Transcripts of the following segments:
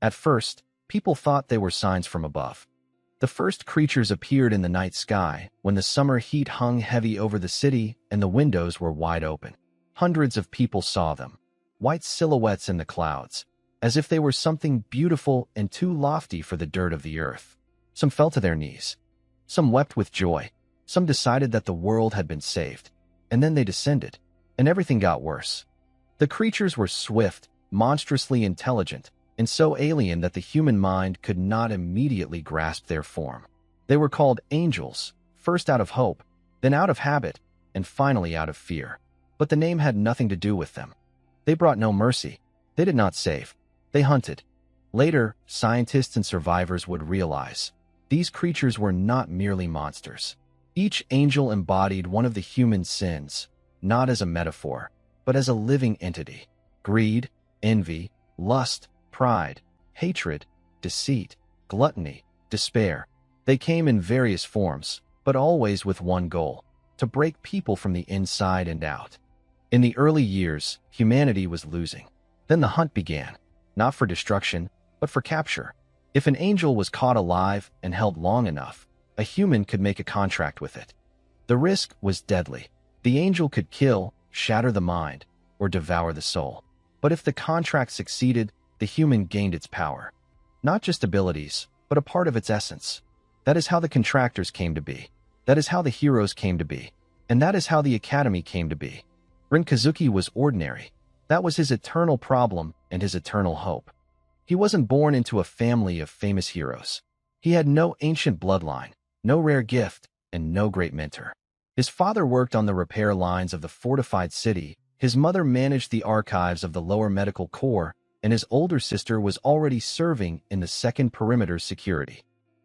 At first, people thought they were signs from above. The first creatures appeared in the night sky when the summer heat hung heavy over the city and the windows were wide open. Hundreds of people saw them, white silhouettes in the clouds, as if they were something beautiful and too lofty for the dirt of the earth. Some fell to their knees. Some wept with joy. Some decided that the world had been saved. And then they descended, and everything got worse. The creatures were swift, monstrously intelligent, and so alien that the human mind could not immediately grasp their form. They were called angels, first out of hope, then out of habit, and finally out of fear. But the name had nothing to do with them. They brought no mercy. They did not save. They hunted. Later, scientists and survivors would realize these creatures were not merely monsters. Each angel embodied one of the human sins, not as a metaphor, but as a living entity. Greed, envy, lust, pride, hatred, deceit, gluttony, despair. They came in various forms, but always with one goal: to break people from the inside and out. In the early years, humanity was losing. Then the hunt began, not for destruction, but for capture. If an angel was caught alive and held long enough, a human could make a contract with it. The risk was deadly. The angel could kill, shatter the mind, or devour the soul. But if the contract succeeded, the human gained its power. Not just abilities, but a part of its essence. That is how the contractors came to be. That is how the heroes came to be. And that is how the academy came to be. Rin Kazuki was ordinary. That was his eternal problem and his eternal hope. He wasn't born into a family of famous heroes. He had no ancient bloodline, no rare gift, and no great mentor. His father worked on the repair lines of the fortified city, his mother managed the archives of the lower medical corps, and his older sister was already serving in the second perimeter security.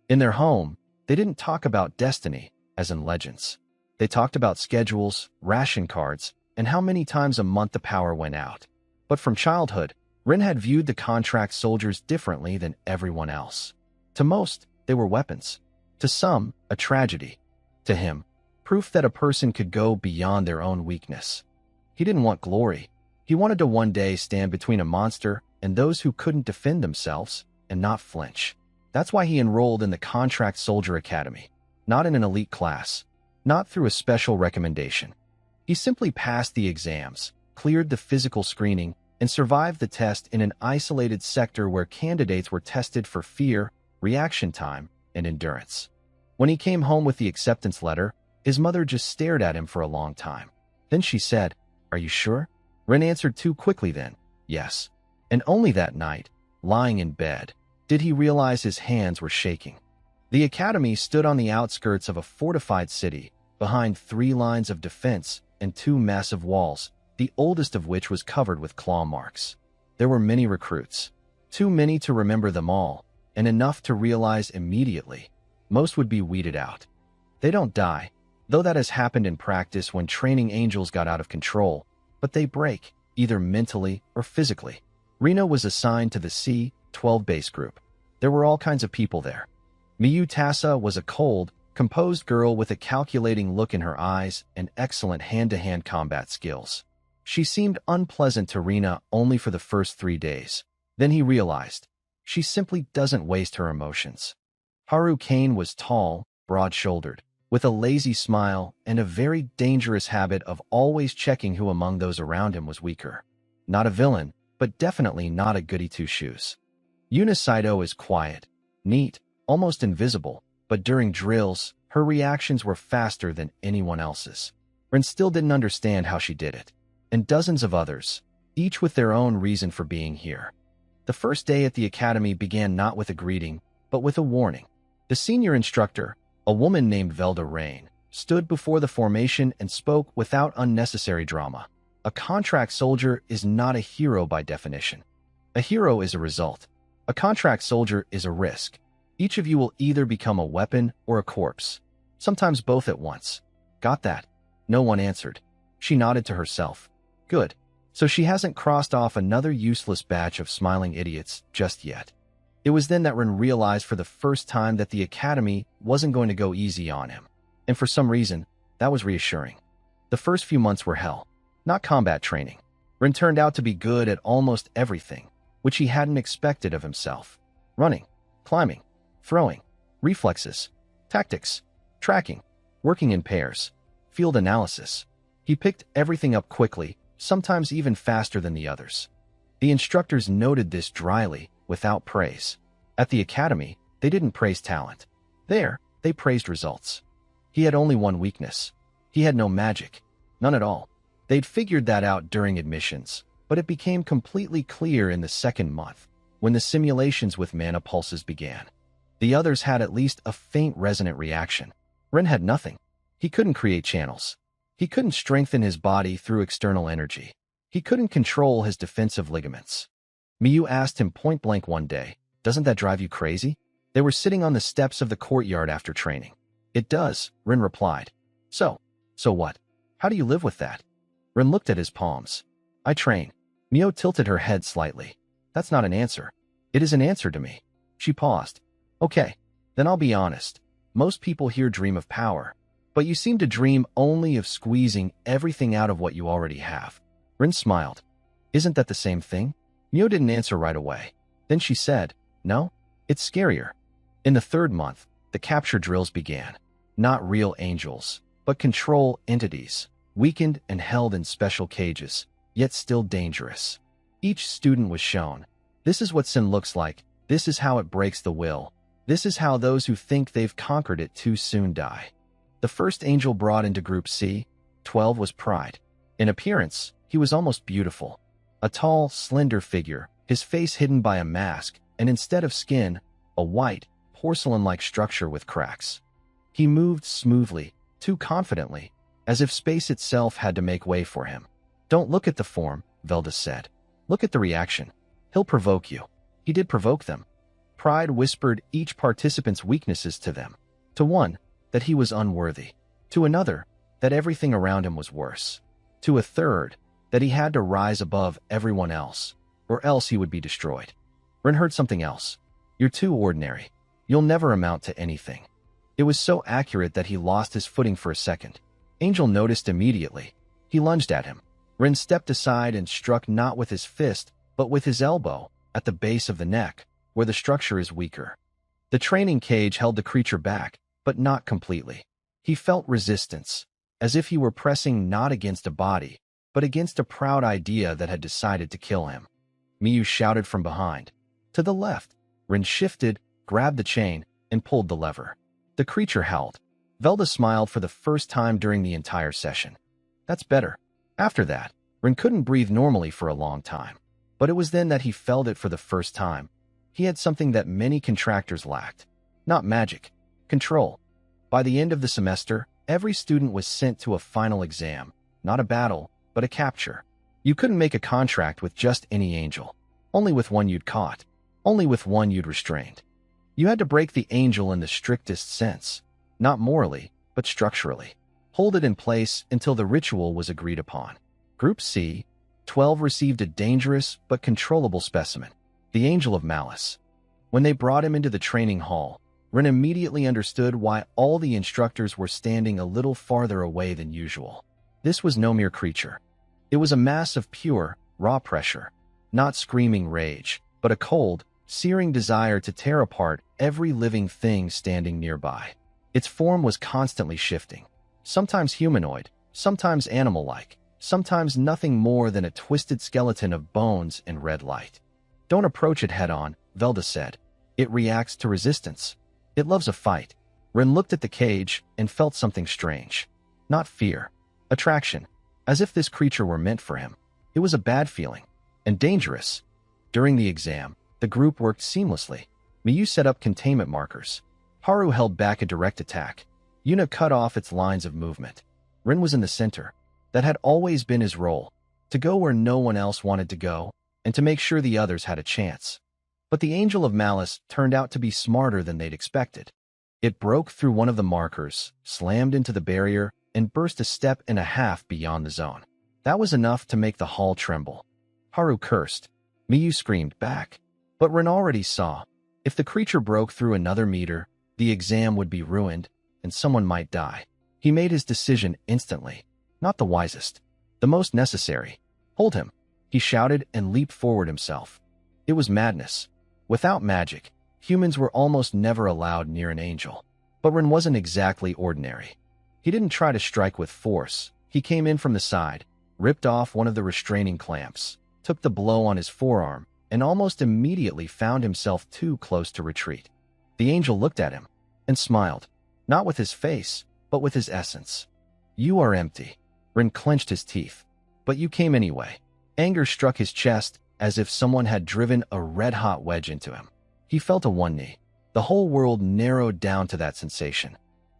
In their home, they didn't talk about destiny, as in legends. They talked about schedules, ration cards, and how many times a month the power went out. But from childhood, Rin had viewed the contract soldiers differently than everyone else. To most, they were weapons. To some, a tragedy. To him, proof that a person could go beyond their own weakness. He didn't want glory. He wanted to one day stand between a monster and those who couldn't defend themselves and not flinch. That's why he enrolled in the Contract Soldier Academy, not in an elite class, not through a special recommendation. He simply passed the exams, cleared the physical screening, and survived the test in an isolated sector where candidates were tested for fear, reaction time, and endurance. When he came home with the acceptance letter, his mother just stared at him for a long time. Then she said, "Are you sure?" Rin answered too quickly then, "Yes." And only that night, lying in bed, did he realize his hands were shaking. The academy stood on the outskirts of a fortified city, behind 3 lines of defense and 2 massive walls, the oldest of which was covered with claw marks. There were many recruits, too many to remember them all, and enough to realize immediately most would be weeded out. They don't die, though that has happened in practice when training angels got out of control, but they break, either mentally or physically. Reno was assigned to the C-12 base group. There were all kinds of people there. Miyu Tassa was a cold, composed girl with a calculating look in her eyes and excellent hand-to-hand combat skills. She seemed unpleasant to Rena only for the first 3 days. Then he realized, she simply doesn't waste her emotions. Haru Kane was tall, broad-shouldered, with a lazy smile and a very dangerous habit of always checking who among those around him was weaker. Not a villain, but definitely not a goody-two-shoes. Yuna Saito is quiet, neat, almost invisible, but during drills, her reactions were faster than anyone else's. Rin still didn't understand how she did it. And dozens of others, each with their own reason for being here. The first day at the academy began not with a greeting, but with a warning. The senior instructor, a woman named Velda Rain, stood before the formation and spoke without unnecessary drama. A contract soldier is not a hero by definition. A hero is a result. A contract soldier is a risk. Each of you will either become a weapon or a corpse. Sometimes both at once. Got that? No one answered. She nodded to herself. Good. So she hasn't crossed off another useless batch of smiling idiots just yet. It was then that Rin realized for the first time that the academy wasn't going to go easy on him. And for some reason, that was reassuring. The first few months were hell, not combat training. Rin turned out to be good at almost everything. which he hadn't expected of himself. Running, climbing, throwing, reflexes, tactics, tracking, working in pairs, field analysis. He picked everything up quickly, sometimes even faster than the others. The instructors noted this dryly, without praise. At the academy, they didn't praise talent. There, they praised results. He had only one weakness. He had no magic. None at all. They'd figured that out during admissions, but it became completely clear in the second month, when the simulations with mana pulses began. The others had at least a faint resonant reaction. Ren had nothing. He couldn't create channels. He couldn't strengthen his body through external energy. He couldn't control his defensive ligaments. Miyu asked him point-blank one day, "Doesn't that drive you crazy?" They were sitting on the steps of the courtyard after training. "It does," Ren replied. So what? How do you live with that?" Ren looked at his palms. "I train." Miyu tilted her head slightly. "That's not an answer." "It is an answer to me." She paused. "Okay, then I'll be honest. Most people here dream of power, but you seem to dream only of squeezing everything out of what you already have." Ren smiled. "Isn't that the same thing?" Miyu didn't answer right away. Then she said, "No, it's scarier." In the third month, the capture drills began. Not real angels, but control entities, weakened and held in special cages, yet still dangerous. Each student was shown, "This is what sin looks like. This is how it breaks the will. This is how those who think they've conquered it too soon die." The first angel brought into Group C, 12, was Pride. In appearance, he was almost beautiful. A tall, slender figure, his face hidden by a mask, and instead of skin, a white, porcelain-like structure with cracks. He moved smoothly, too confidently, as if space itself had to make way for him. "Don't look at the form," Velda said. "Look at the reaction. He'll provoke you." He did provoke them. Pride whispered each participant's weaknesses to them. To one, that he was unworthy. To another, that everything around him was worse. To a third, that he had to rise above everyone else, or else he would be destroyed. Ren heard something else. "You're too ordinary. You'll never amount to anything." It was so accurate that he lost his footing for a second. Angel noticed immediately. He lunged at him. Ren stepped aside and struck not with his fist, but with his elbow, at the base of the neck, where the structure is weaker. The training cage held the creature back, but not completely. He felt resistance, as if he were pressing not against a body, but against a proud idea that had decided to kill him. Miyu shouted from behind. To the left. Ren shifted, grabbed the chain, and pulled the lever. The creature held. Velda smiled for the first time during the entire session. "That's better." After that, Ren couldn't breathe normally for a long time. But it was then that he felt it for the first time. He had something that many contractors lacked. Not magic. Control. By the end of the semester, every student was sent to a final exam. Not a battle, but a capture. You couldn't make a contract with just any angel. Only with one you'd caught. Only with one you'd restrained. You had to break the angel in the strictest sense. Not morally, but structurally. Hold it in place until the ritual was agreed upon. Group C, 12 received a dangerous but controllable specimen, the Angel of Malice. When they brought him into the training hall, Ren immediately understood why all the instructors were standing a little farther away than usual. This was no mere creature. It was a mass of pure, raw pressure. Not screaming rage, but a cold, searing desire to tear apart every living thing standing nearby. Its form was constantly shifting. Sometimes humanoid, sometimes animal-like, sometimes nothing more than a twisted skeleton of bones and red light. "Don't approach it head-on," Velda said. "It reacts to resistance. It loves a fight." Ren looked at the cage and felt something strange. Not fear. Attraction. As if this creature were meant for him. It was a bad feeling. And dangerous. During the exam, the group worked seamlessly. Miyu set up containment markers. Haru held back a direct attack. Yuna cut off its lines of movement. Ren was in the center. That had always been his role. To go where no one else wanted to go, and to make sure the others had a chance. But the Angel of Malice turned out to be smarter than they'd expected. It broke through one of the markers, slammed into the barrier, and burst a step and a half beyond the zone. That was enough to make the hall tremble. Haru cursed. Miyu screamed back. But Ren already saw. If the creature broke through another meter, the exam would be ruined, and someone might die. He made his decision instantly. Not the wisest. The most necessary. "Hold him," he shouted and leaped forward himself. It was madness. Without magic, humans were almost never allowed near an angel. But Rin wasn't exactly ordinary. He didn't try to strike with force. He came in from the side, ripped off one of the restraining clamps, took the blow on his forearm, and almost immediately found himself too close to retreat. The angel looked at him and smiled, not with his face, but with his essence. "You are empty." Rin clenched his teeth. "But you came anyway." Anger struck his chest as if someone had driven a red-hot wedge into him. He felt a one knee. The whole world narrowed down to that sensation.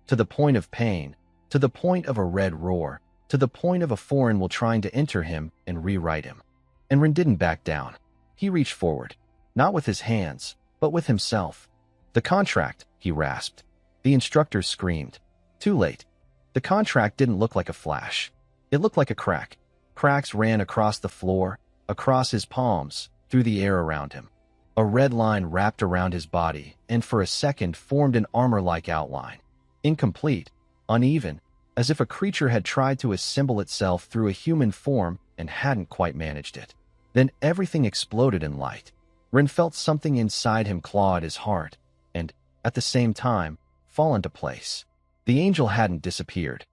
To the point of pain, to the point of a red roar, to the point of a foreign will trying to enter him and rewrite him. And Rin didn't back down. He reached forward, not with his hands, but with himself. "The contract," he rasped. The instructor screamed. Too late. The contract didn't look like a flash. It looked like a crack. Cracks ran across the floor, across his palms, through the air around him. A red line wrapped around his body and for a second formed an armor-like outline. Incomplete, uneven, as if a creature had tried to assemble itself through a human form and hadn't quite managed it. Then everything exploded in light. Rin felt something inside him claw at his heart and, at the same time, fall into place. The angel hadn't disappeared.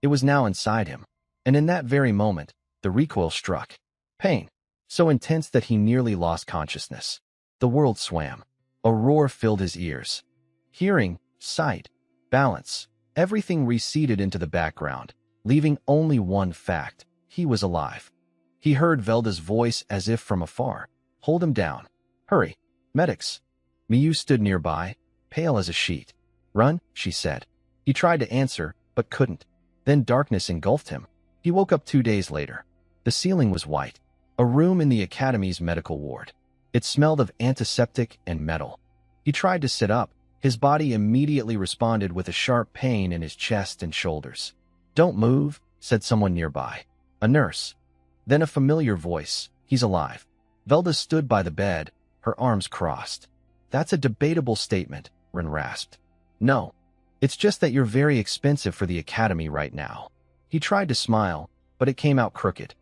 It was now inside him, and in that very moment, the recoil struck. Pain, so intense that he nearly lost consciousness. The world swam. A roar filled his ears. Hearing, sight, balance, everything receded into the background, leaving only one fact: he was alive. He heard Velda's voice as if from afar. "Hold him down. Hurry. Medics." Miyu stood nearby, pale as a sheet. "Run," she said. He tried to answer, but couldn't. Then darkness engulfed him. He woke up 2 days later. The ceiling was white. A room in the academy's medical ward. It smelled of antiseptic and metal. He tried to sit up. His body immediately responded with a sharp pain in his chest and shoulders. "Don't move," said someone nearby. A nurse. Then a familiar voice. "He's alive." Velda stood by the bed, her arms crossed. "That's a debatable statement," Rin rasped. "No. It's just that you're very expensive for the academy right now." He tried to smile, but it came out crooked.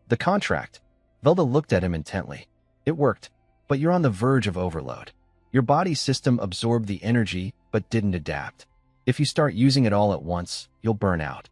"The contract." Velda looked at him intently. "It worked, but you're on the verge of overload. Your body system absorbed the energy, but didn't adapt. If you start using it all at once, you'll burn out."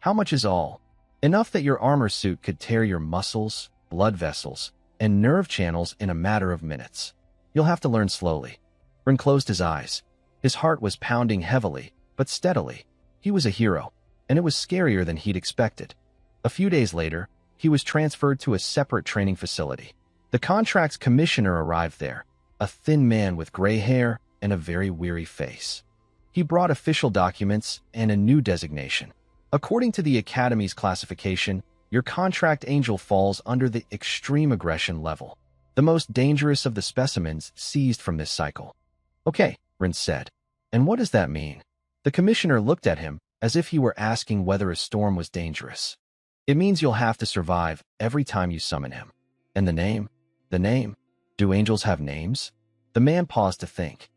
"How much is all?" "Enough that your armor suit could tear your muscles, blood vessels, and nerve channels in a matter of minutes. You'll have to learn slowly." Rin closed his eyes. His heart was pounding heavily, but steadily. He was a hero, and it was scarier than he'd expected. A few days later, he was transferred to a separate training facility. The contract's commissioner arrived there, a thin man with gray hair and a very weary face. He brought official documents and a new designation. "According to the Academy's classification, your contract angel falls under the extreme aggression level, the most dangerous of the specimens seized from this cycle." "Okay," Rin said. "And what does that mean?" The commissioner looked at him as if he were asking whether a storm was dangerous. "It means you'll have to survive every time you summon him." "And the name?" "The name? Do angels have names?" The man paused to think.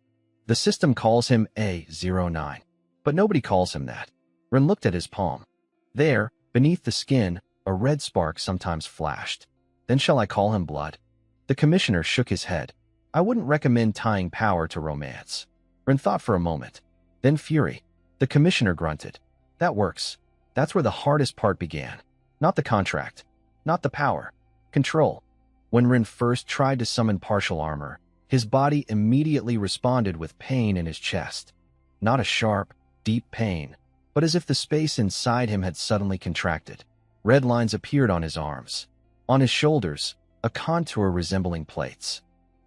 "The system calls him A09, but nobody calls him that." Rin looked at his palm. There, beneath the skin, a red spark sometimes flashed. "Then shall I call him Blood?" The commissioner shook his head. "I wouldn't recommend tying power to romance." Rin thought for a moment. Then Fury. The commissioner grunted. "That works. That's where the hardest part began. Not the contract. Not the power. Control." When Rin first tried to summon partial armor, his body immediately responded with pain in his chest. Not a sharp, deep pain, but as if the space inside him had suddenly contracted. Red lines appeared on his arms. On his shoulders, a contour resembling plates.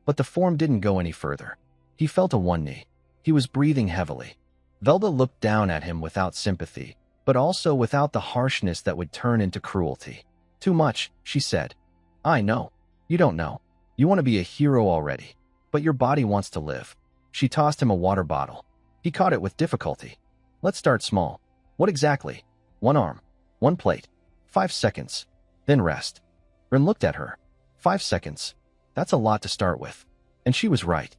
But the form didn't go any further. He felt a one knee. He was breathing heavily. Velda looked down at him without sympathy, but also without the harshness that would turn into cruelty. "Too much," she said. "I know. You don't know. You want to be a hero already, but your body wants to live." She tossed him a water bottle. He caught it with difficulty. "Let's start small." "What exactly?" "1 arm. 1 plate. 5 seconds. Then rest." Rin looked at her. 5 seconds. That's a lot to start with. And she was right.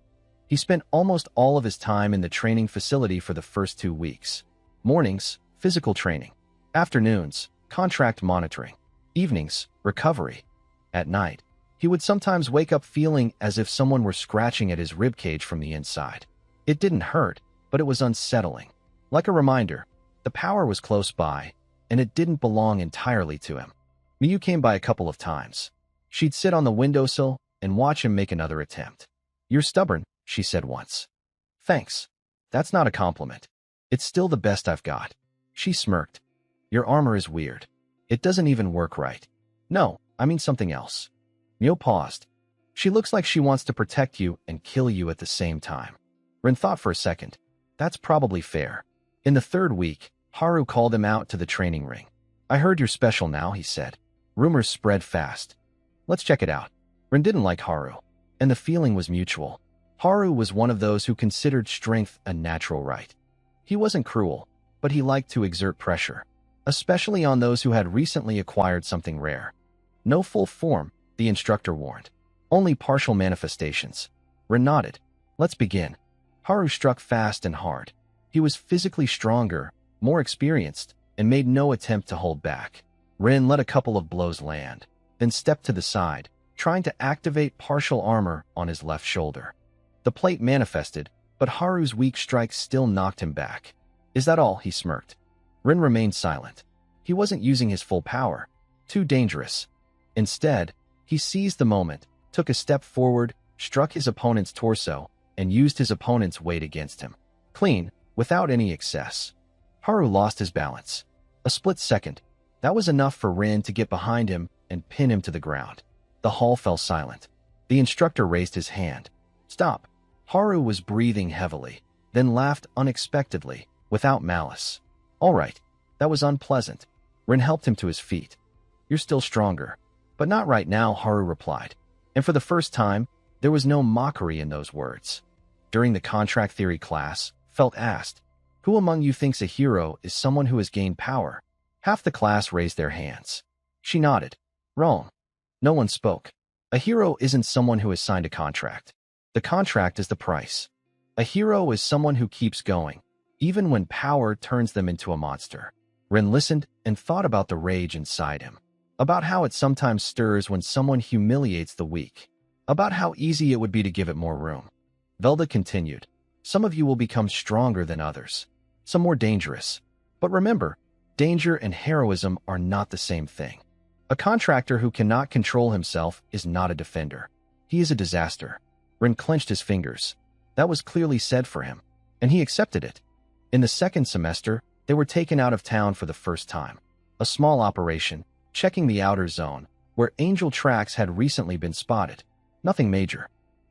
He spent almost all of his time in the training facility for the first 2 weeks. Mornings, physical training. Afternoons, contract monitoring. Evenings, recovery. At night, He would sometimes wake up feeling as if someone were scratching at his ribcage from the inside. It didn't hurt, but it was unsettling. Like a reminder, the power was close by, and it didn't belong entirely to him. Miyu came by a couple of times. She'd sit on the windowsill and watch him make another attempt. "You're stubborn," she said once. "Thanks. That's not a compliment. It's still the best I've got." She smirked. "Your armor is weird. It doesn't even work right." "No, I mean something else." Miyu paused. "She looks like she wants to protect you and kill you at the same time." Rin thought for a second. That's probably fair. In the third week, Haru called him out to the training ring. "I heard you're special now," he said. Rumors spread fast. "Let's check it out." Rin didn't like Haru, and the feeling was mutual. Haru was one of those who considered strength a natural right. He wasn't cruel, but he liked to exert pressure, especially on those who had recently acquired something rare. "No full form," the instructor warned. "Only partial manifestations." Rin nodded. "Let's begin." Haru struck fast and hard. He was physically stronger, more experienced, and made no attempt to hold back. Rin let a couple of blows land, then stepped to the side, trying to activate partial armor on his left shoulder. The plate manifested, but Haru's weak strikes still knocked him back. "Is that all?" he smirked. Rin remained silent. He wasn't using his full power. Too dangerous. Instead, he seized the moment, took a step forward, struck his opponent's torso, and used his opponent's weight against him. Clean, without any excess. Haru lost his balance. A split second. That was enough for Rin to get behind him and pin him to the ground. The hall fell silent. The instructor raised his hand. "Stop." Haru was breathing heavily, then laughed unexpectedly, without malice. "All right, that was unpleasant." Rin helped him to his feet. "You're still stronger." "But not right now," Haru replied. And for the first time, there was no mockery in those words. During the contract theory class, Felt asked, "Who among you thinks a hero is someone who has gained power?" Half the class raised their hands. She nodded. "Wrong." No one spoke. A hero isn't someone who has signed a contract. The contract is the price. A hero is someone who keeps going, even when power turns them into a monster. Rin listened and thought about the rage inside him, about how it sometimes stirs when someone humiliates the weak, about how easy it would be to give it more room. Velda continued, "Some of you will become stronger than others, some more dangerous. But remember, danger and heroism are not the same thing. A contractor who cannot control himself is not a defender. He is a disaster." Rin clenched his fingers. That was clearly said for him, and he accepted it. In the second semester, they were taken out of town for the first time. A small operation, checking the outer zone, where angel tracks had recently been spotted. Nothing major.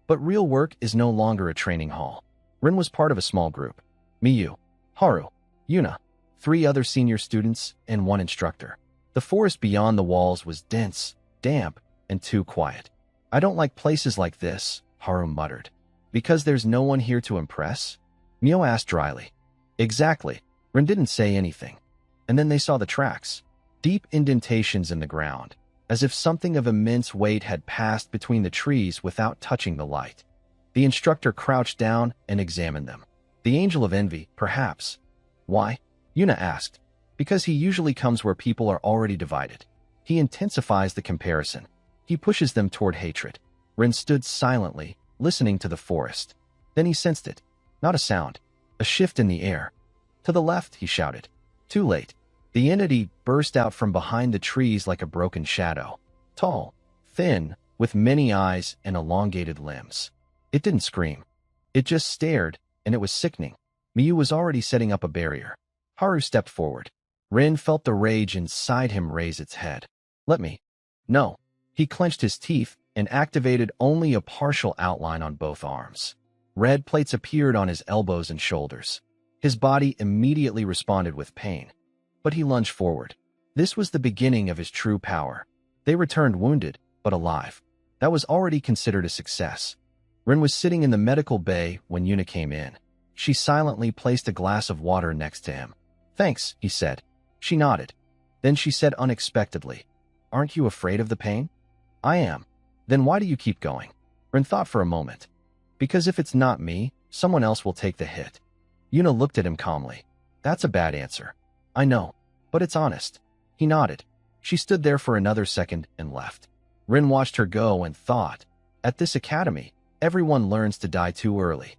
But real work is no longer a training hall. Rin was part of a small group. Miyu, Haru, Yuna, 3 other senior students, and 1 instructor. The forest beyond the walls was dense, damp, and too quiet. "I don't like places like this," Haru muttered. "Because there's no one here to impress?" Miyu asked dryly. "Exactly." Rin didn't say anything. And then they saw the tracks. Deep indentations in the ground, as if something of immense weight had passed between the trees without touching the light. The instructor crouched down and examined them. "The Angel of Envy, perhaps." "Why?" Yuna asked. "Because he usually comes where people are already divided. He intensifies the comparison. He pushes them toward hatred." Rin stood silently, listening to the forest. Then he sensed it. Not a sound. A shift in the air. "To the left," he shouted. Too late. The entity burst out from behind the trees like a broken shadow. Tall, thin, with many eyes and elongated limbs. It didn't scream. It just stared, and it was sickening. Miyu was already setting up a barrier. Haru stepped forward. Rin felt the rage inside him raise its head. "Let me." "No." He clenched his teeth and activated only a partial outline on both arms. Red plates appeared on his elbows and shoulders. His body immediately responded with pain. But he lunged forward. This was the beginning of his true power. They returned wounded, but alive. That was already considered a success. Rin was sitting in the medical bay when Yuna came in. She silently placed a glass of water next to him. "Thanks," he said. She nodded. Then she said unexpectedly, "Aren't you afraid of the pain?" "I am." "Then why do you keep going?" Rin thought for a moment. "Because if it's not me, someone else will take the hit." Yuna looked at him calmly. "That's a bad answer." "I know, but it's honest." He nodded. She stood there for another second and left. Rin watched her go and thought, at this academy, everyone learns to die too early.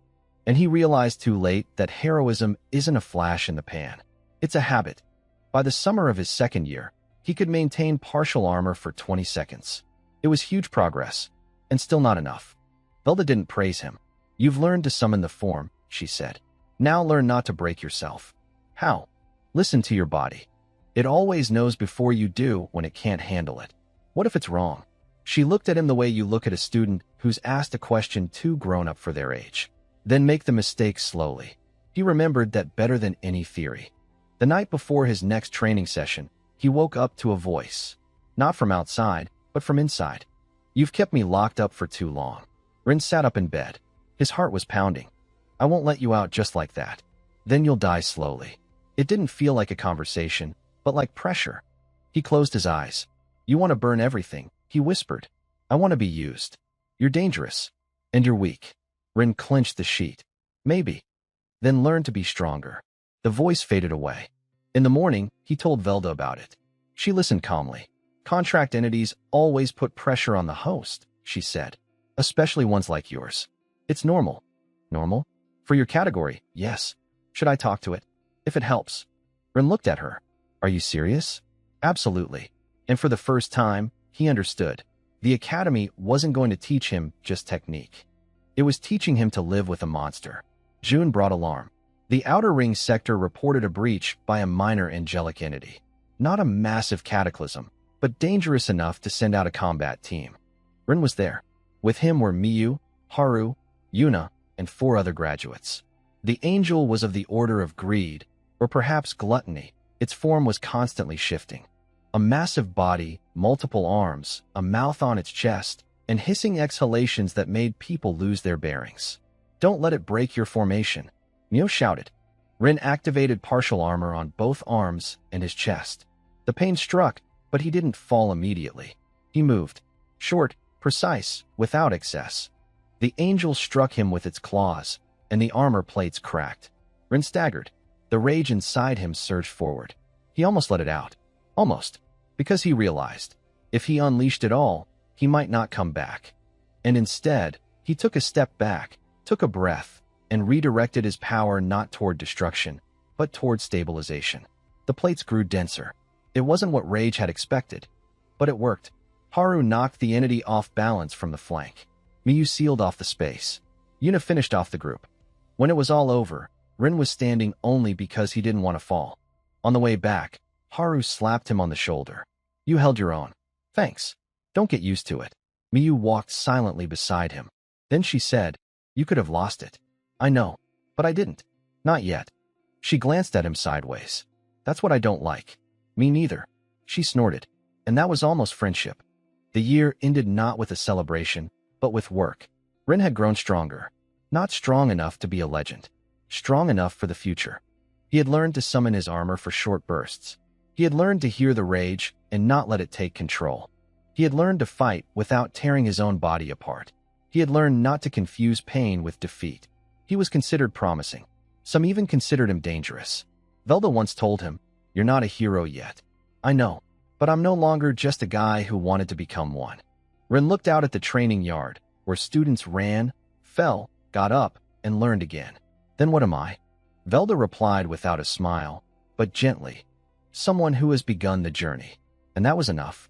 And he realized too late that heroism isn't a flash in the pan. It's a habit. By the summer of his second year, he could maintain partial armor for 20 seconds. It was huge progress, and still not enough. Velda didn't praise him. You've learned to summon the form, she said. Now learn not to break yourself. How? Listen to your body. It always knows before you do when it can't handle it. What if it's wrong? She looked at him the way you look at a student who's asked a question too grown up for their age. Then make the mistake slowly. He remembered that better than any theory. The night before his next training session, he woke up to a voice. Not from outside, but from inside. You've kept me locked up for too long. Rin sat up in bed. His heart was pounding. I won't let you out just like that. Then you'll die slowly. It didn't feel like a conversation, but like pressure. He closed his eyes. You want to burn everything, he whispered. I want to be used. You're dangerous. And you're weak. Rin clenched the sheet. Maybe. Then learn to be stronger. The voice faded away. In the morning, he told Velda about it. She listened calmly. Contract entities always put pressure on the host, she said. Especially ones like yours. It's normal. Normal? For your category, yes. Should I talk to it? If it helps. Rin looked at her. Are you serious? Absolutely. And for the first time, he understood. The academy wasn't going to teach him just technique. It was teaching him to live with a monster. June brought alarm. The Outer Ring sector reported a breach by a minor angelic entity. Not a massive cataclysm, but dangerous enough to send out a combat team. Rin was there. With him were Miyu, Haru, Yuna, and 4 other graduates. The angel was of the order of greed, or perhaps gluttony. Its form was constantly shifting. A massive body, multiple arms, a mouth on its chest, and hissing exhalations that made people lose their bearings. Don't let it break your formation, Mio shouted. Rin activated partial armor on both arms and his chest. The pain struck, but he didn't fall immediately. He moved. Short, precise, without excess. The angel struck him with its claws, and the armor plates cracked. Rin staggered. The rage inside him surged forward. He almost let it out. Almost. Because he realized, if he unleashed it all, he might not come back. And instead, he took a step back, took a breath, and redirected his power not toward destruction, but toward stabilization. The plates grew denser. It wasn't what Rage had expected, but it worked. Haru knocked the entity off balance from the flank. Miyu sealed off the space. Yuna finished off the group. When it was all over, Rin was standing only because he didn't want to fall. On the way back, Haru slapped him on the shoulder. You held your own. Thanks. Don't get used to it. Miyu walked silently beside him. Then she said, You could have lost it. I know, but I didn't. Not yet. She glanced at him sideways. That's what I don't like. Me neither. She snorted. And that was almost friendship. The year ended not with a celebration, but with work. Rin had grown stronger. Not strong enough to be a legend. Strong enough for the future. He had learned to summon his armor for short bursts. He had learned to hear the rage and not let it take control. He had learned to fight without tearing his own body apart. He had learned not to confuse pain with defeat. He was considered promising. Some even considered him dangerous. Velda once told him, You're not a hero yet. I know, but I'm no longer just a guy who wanted to become one. Rin looked out at the training yard, where students ran, fell, got up, and learned again. Then what am I? Velda replied without a smile, but gently. Someone who has begun the journey. And that was enough.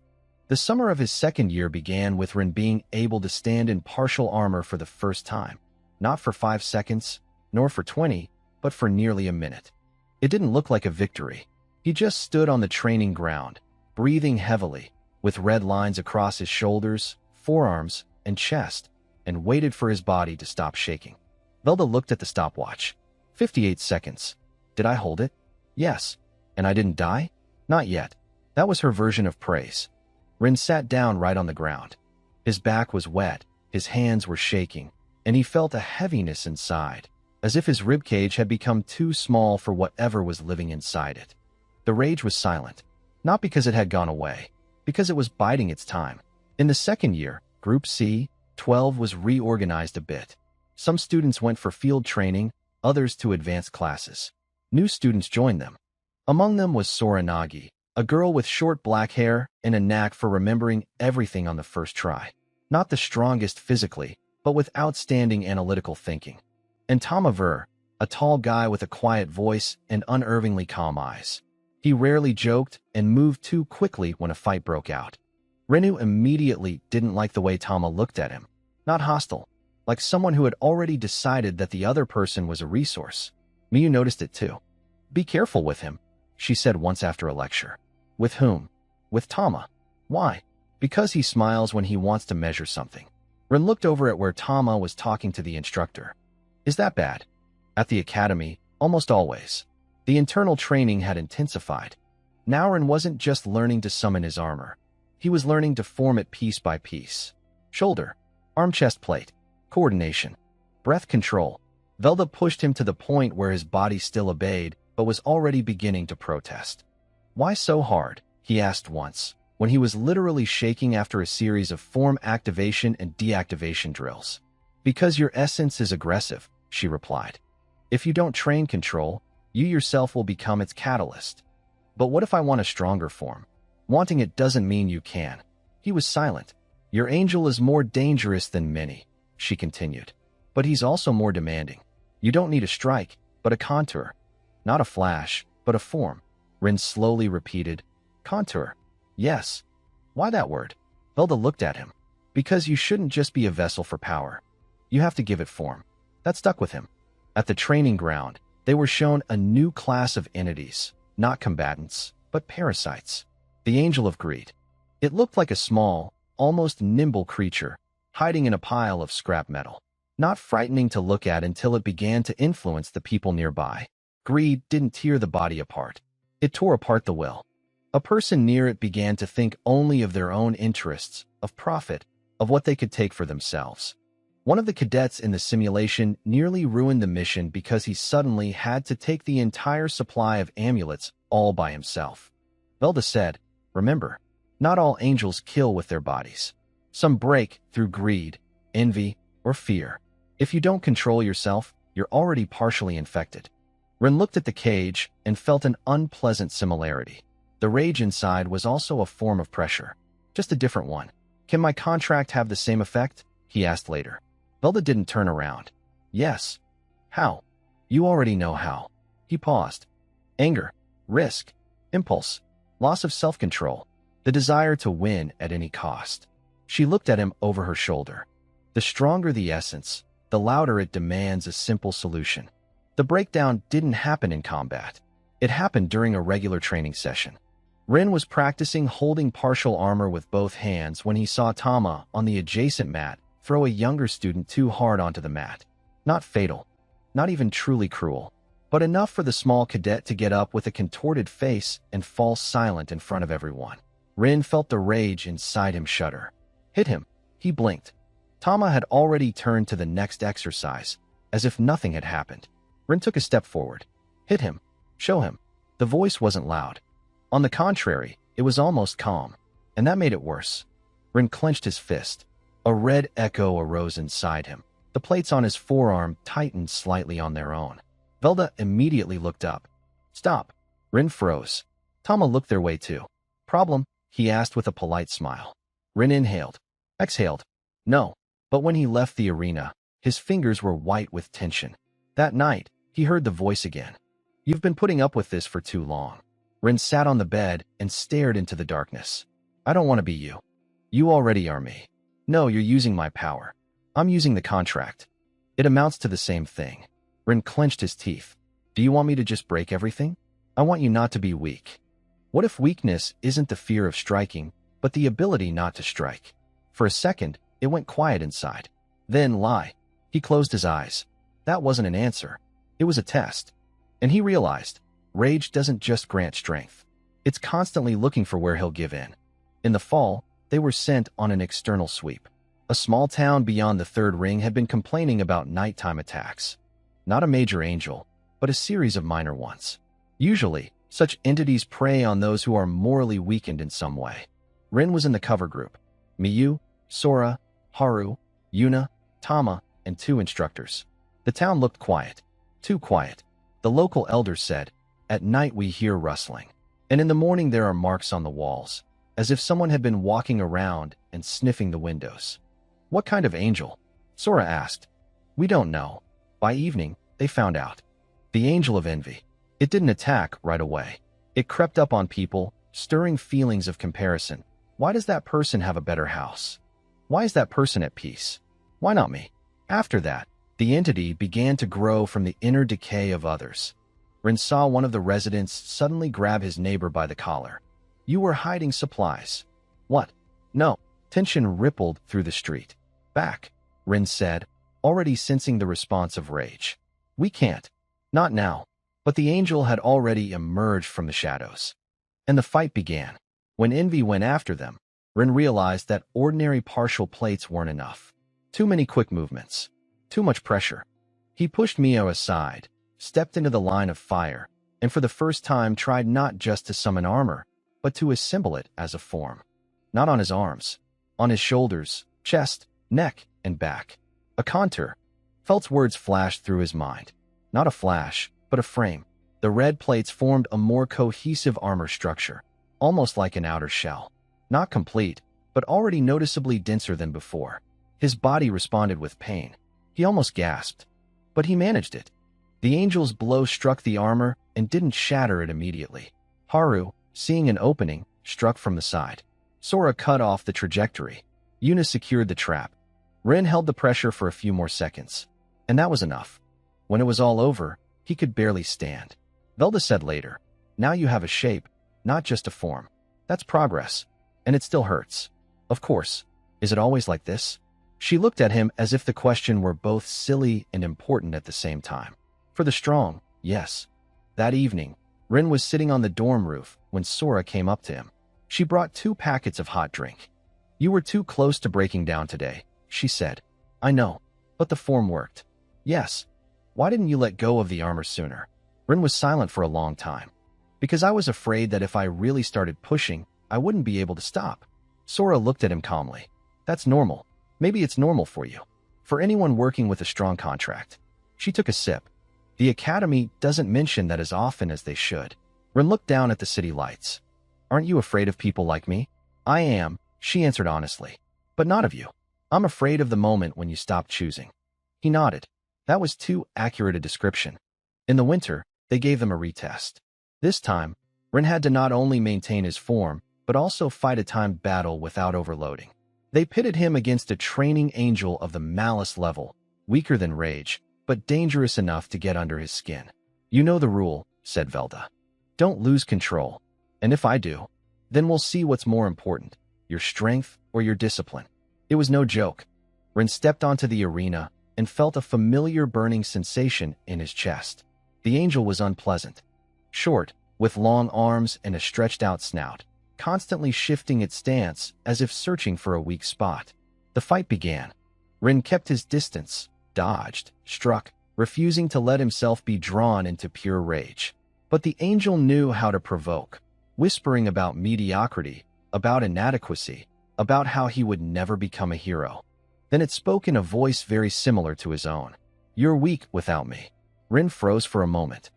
The summer of his second year began with Rin being able to stand in partial armor for the first time. Not for 5 seconds, nor for 20, but for nearly a minute. It didn't look like a victory. He just stood on the training ground, breathing heavily, with red lines across his shoulders, forearms, and chest, and waited for his body to stop shaking. Velda looked at the stopwatch. 58 seconds. Did I hold it? Yes. And I didn't die? Not yet. That was her version of praise. Rin sat down right on the ground. His back was wet, his hands were shaking, and he felt a heaviness inside, as if his ribcage had become too small for whatever was living inside it. The rage was silent, not because it had gone away, because it was biding its time. In the second year, Group C, 12 was reorganized a bit. Some students went for field training, others to advanced classes. New students joined them. Among them was Sora Nagi, A girl with short black hair and a knack for remembering everything on the first try. Not the strongest physically, but with outstanding analytical thinking. And Tama Ver, a tall guy with a quiet voice and unervingly calm eyes. He rarely joked and moved too quickly when a fight broke out. Renu immediately didn't like the way Tama looked at him. Not hostile, like someone who had already decided that the other person was a resource. Miyu noticed it too. "Be careful with him," she said once after a lecture. "With whom?" "With Tama." "Why?" "Because he smiles when he wants to measure something." Rin looked over at where Tama was talking to the instructor. "Is that bad?" "At the academy, almost always." The internal training had intensified. Now Rin wasn't just learning to summon his armor. He was learning to form it piece by piece. Shoulder, arm chest plate, coordination, breath control. Velda pushed him to the point where his body still obeyed, but was already beginning to protest. "Why so hard?" he asked once, when he was literally shaking after a series of form activation and deactivation drills. "Because your essence is aggressive," she replied. "If you don't train control, you yourself will become its catalyst." "But what if I want a stronger form?" "Wanting it doesn't mean you can." He was silent. "Your angel is more dangerous than many," she continued. "But he's also more demanding. You don't need a strike, but a contour. Not a flash, but a form." Rin slowly repeated, "Contour." "Yes." "Why that word?" Velda looked at him. "Because you shouldn't just be a vessel for power. You have to give it form." That stuck with him. At the training ground, they were shown a new class of entities, not combatants, but parasites. The Angel of Greed. It looked like a small, almost nimble creature, hiding in a pile of scrap metal. Not frightening to look at until it began to influence the people nearby. Greed didn't tear the body apart. It tore apart the will. A person near it began to think only of their own interests, of profit, of what they could take for themselves. One of the cadets in the simulation nearly ruined the mission because he suddenly had to take the entire supply of amulets all by himself. Velda said, "Remember, not all angels kill with their bodies. Some break through greed, envy, or fear. If you don't control yourself, you're already partially infected." Rin looked at the cage and felt an unpleasant similarity. The rage inside was also a form of pressure, just a different one. "Can my contract have the same effect?" he asked later. Velda didn't turn around. "Yes." "How?" "You already know how." He paused. "Anger, risk, impulse, loss of self-control, the desire to win at any cost." She looked at him over her shoulder. "The stronger the essence, the louder it demands a simple solution." The breakdown didn't happen in combat. It happened during a regular training session. Rin was practicing holding partial armor with both hands when he saw Tama on the adjacent mat throw a younger student too hard onto the mat. Not fatal, not even truly cruel, but enough for the small cadet to get up with a contorted face and fall silent in front of everyone. Rin felt the rage inside him shudder. "Hit him." He blinked. Tama had already turned to the next exercise, as if nothing had happened. Rin took a step forward. "Hit him. Show him." The voice wasn't loud. On the contrary, it was almost calm, and that made it worse. Rin clenched his fist. A red echo arose inside him. The plates on his forearm tightened slightly on their own. Velda immediately looked up. "Stop." Rin froze. Tama looked their way too. "Problem?" he asked with a polite smile. Rin inhaled. Exhaled. "No." But when he left the arena, his fingers were white with tension. That night, he heard the voice again. "You've been putting up with this for too long." Rin sat on the bed and stared into the darkness. "I don't want to be you. You already are me." "No, you're using my power. I'm using the contract. It amounts to the same thing." Rin clenched his teeth. "Do you want me to just break everything? I want you not to be weak." What if weakness isn't the fear of striking, but the ability not to strike? For a second, it went quiet inside. Then lie. He closed his eyes. That wasn't an answer. It was a test. And he realized, rage doesn't just grant strength. It's constantly looking for where he'll give in. In the fall, they were sent on an external sweep. A small town beyond the third ring had been complaining about nighttime attacks. Not a major angel, but a series of minor ones. Usually, such entities prey on those who are morally weakened in some way. Rin was in the cover group. Miyu, Sora, Haru, Yuna, Tama, and 2 instructors. The town looked quiet. Too quiet. The local elders said, "At night we hear rustling." And in the morning there are marks on the walls, as if someone had been walking around and sniffing the windows. What kind of angel? Sora asked. We don't know. By evening, they found out. The angel of envy. It didn't attack right away. It crept up on people, stirring feelings of comparison. Why does that person have a better house? Why is that person at peace? Why not me? After that, the entity began to grow from the inner decay of others. Rin saw one of the residents suddenly grab his neighbor by the collar. You were hiding supplies. What? No. Tension rippled through the street. Back, Rin said, already sensing the response of rage. We can't. Not now. But the angel had already emerged from the shadows. And the fight began. When envy went after them, Rin realized that ordinary partial plates weren't enough. Too many quick movements. Too much pressure. He pushed Mio aside, stepped into the line of fire, and for the first time tried not just to summon armor, but to assemble it as a form. Not on his arms. On his shoulders, chest, neck, and back. A contour. Felt's words flashed through his mind. Not a flash, but a frame. The red plates formed a more cohesive armor structure, almost like an outer shell. Not complete, but already noticeably denser than before. His body responded with pain. He almost gasped. But he managed it. The angel's blow struck the armor and didn't shatter it immediately. Haru, seeing an opening, struck from the side. Sora cut off the trajectory. Yuna secured the trap. Rin held the pressure for a few more seconds. And that was enough. When it was all over, he could barely stand. Velda said later, now you have a shape, not just a form. That's progress. And it still hurts. Of course. Is it always like this? She looked at him as if the question were both silly and important at the same time. For the strong, yes. That evening, Rin was sitting on the dorm roof when Sora came up to him. She brought 2 packets of hot drink. You were too close to breaking down today, she said. I know, but the form worked. Yes. Why didn't you let go of the armor sooner? Rin was silent for a long time. Because I was afraid that if I really started pushing, I wouldn't be able to stop. Sora looked at him calmly. That's normal. Maybe it's normal for you. For anyone working with a strong contract. She took a sip. The academy doesn't mention that as often as they should. Rin looked down at the city lights. Aren't you afraid of people like me? I am, she answered honestly. But not of you. I'm afraid of the moment when you stop choosing. He nodded. That was too accurate a description. In the winter, they gave them a retest. This time, Rin had to not only maintain his form, but also fight a timed battle without overloading. They pitted him against a training angel of the malice level, weaker than rage, but dangerous enough to get under his skin. You know the rule, said Velda. Don't lose control. And if I do, then we'll see what's more important, your strength or your discipline. It was no joke. Rin stepped onto the arena and felt a familiar burning sensation in his chest. The angel was unpleasant. Short, with long arms and a stretched-out snout, constantly shifting its stance as if searching for a weak spot. The fight began. Rin kept his distance, dodged, struck, refusing to let himself be drawn into pure rage. But the angel knew how to provoke, whispering about mediocrity, about inadequacy, about how he would never become a hero. Then it spoke in a voice very similar to his own. You're weak without me. Rin froze for a moment.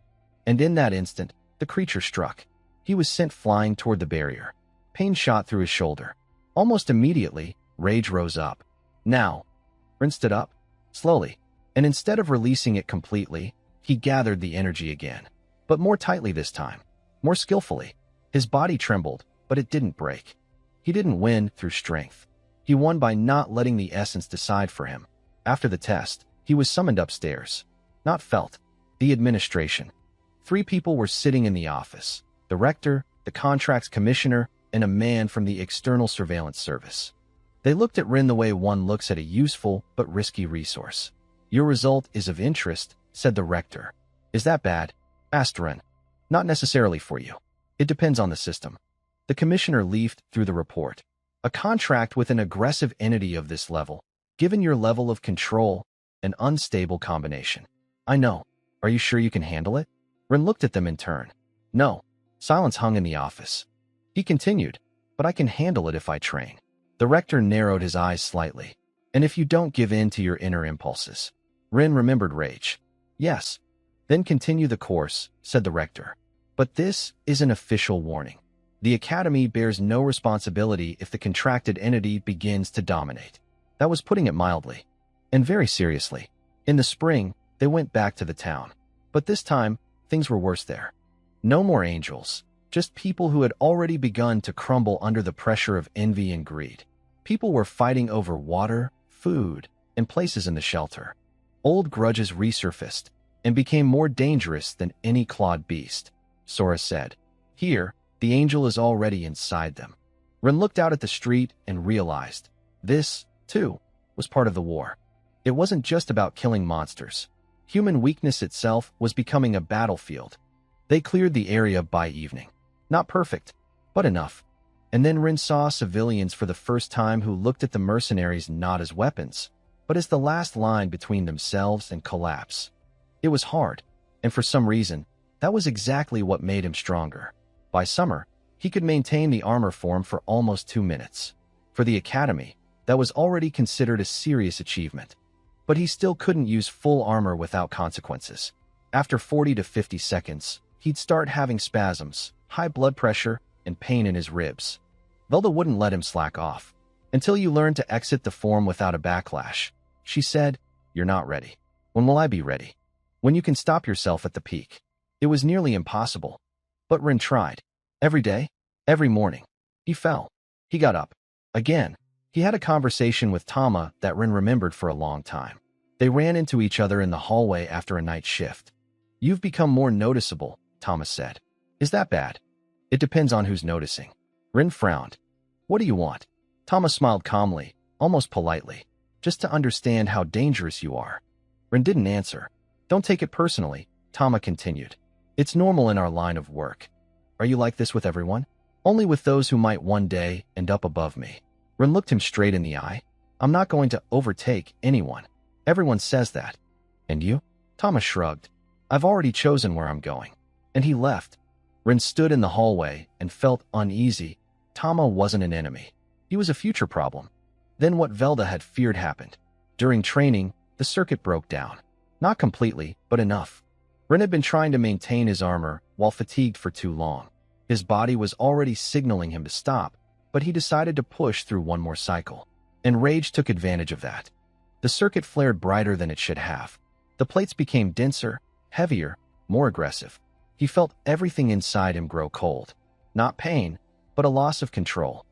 And in that instant, the creature struck. He was sent flying toward the barrier. Pain shot through his shoulder. Almost immediately, rage rose up. Now, Rin stood up, slowly, and instead of releasing it completely, he gathered the energy again. But more tightly this time, more skillfully. His body trembled, but it didn't break. He didn't win through strength. He won by not letting the essence decide for him. After the test, he was summoned upstairs. Not Felt, the administration. 3 people were sitting in the office. The rector, the contracts commissioner, and a man from the external surveillance service. They looked at Rin the way one looks at a useful but risky resource. Your result is of interest, said the rector. Is that bad? Asked Rin. Not necessarily for you. It depends on the system. The commissioner leafed through the report. A contract with an aggressive entity of this level, given your level of control, an unstable combination. I know. Are you sure you can handle it? Rin looked at them in turn. No. Silence hung in the office. He continued, but I can handle it if I train. The rector narrowed his eyes slightly. And if you don't give in to your inner impulses. Rin remembered rage. Yes. Then continue the course, said the rector. But this is an official warning. The Academy bears no responsibility if the contracted entity begins to dominate. That was putting it mildly. And very seriously. In the spring, they went back to the town. But this time, things were worse there. No more angels, just people who had already begun to crumble under the pressure of envy and greed. People were fighting over water, food, and places in the shelter. Old grudges resurfaced and became more dangerous than any clawed beast. Sora said, "Here, the angel is already inside them." Rin looked out at the street and realized this, too, was part of the war. It wasn't just about killing monsters. Human weakness itself was becoming a battlefield. They cleared the area by evening. Not perfect, but enough. And then Rin saw civilians for the first time who looked at the mercenaries not as weapons, but as the last line between themselves and collapse. It was hard, and for some reason, that was exactly what made him stronger. By summer, he could maintain the armor form for almost 2 minutes. For the Academy, that was already considered a serious achievement. But he still couldn't use full armor without consequences. After 40 to 50 seconds, he'd start having spasms, high blood pressure, and pain in his ribs. Velda wouldn't let him slack off. "Until you learn to exit the form without a backlash," she said, "you're not ready." "When will I be ready?" "When you can stop yourself at the peak." It was nearly impossible. But Rin tried. Every day, every morning. He fell. He got up. Again. He had a conversation with Tama that Rin remembered for a long time. They ran into each other in the hallway after a night shift. "You've become more noticeable," Tama said. "Is that bad?" "It depends on who's noticing." Rin frowned. "What do you want?" Tama smiled calmly, almost politely. "Just to understand how dangerous you are." Rin didn't answer. "Don't take it personally," Tama continued. "It's normal in our line of work." "Are you like this with everyone?" "Only with those who might one day end up above me." Rin looked him straight in the eye. "I'm not going to overtake anyone. Everyone says that." "And you?" Tama shrugged. "I've already chosen where I'm going." And he left. Rin stood in the hallway and felt uneasy. Tama wasn't an enemy. He was a future problem. Then what Velda had feared happened. During training, the circuit broke down. Not completely, but enough. Rin had been trying to maintain his armor while fatigued for too long. His body was already signaling him to stop, but he decided to push through one more cycle. And rage took advantage of that. The circuit flared brighter than it should have. The plates became denser, heavier, more aggressive. He felt everything inside him grow cold. Not pain, but a loss of control.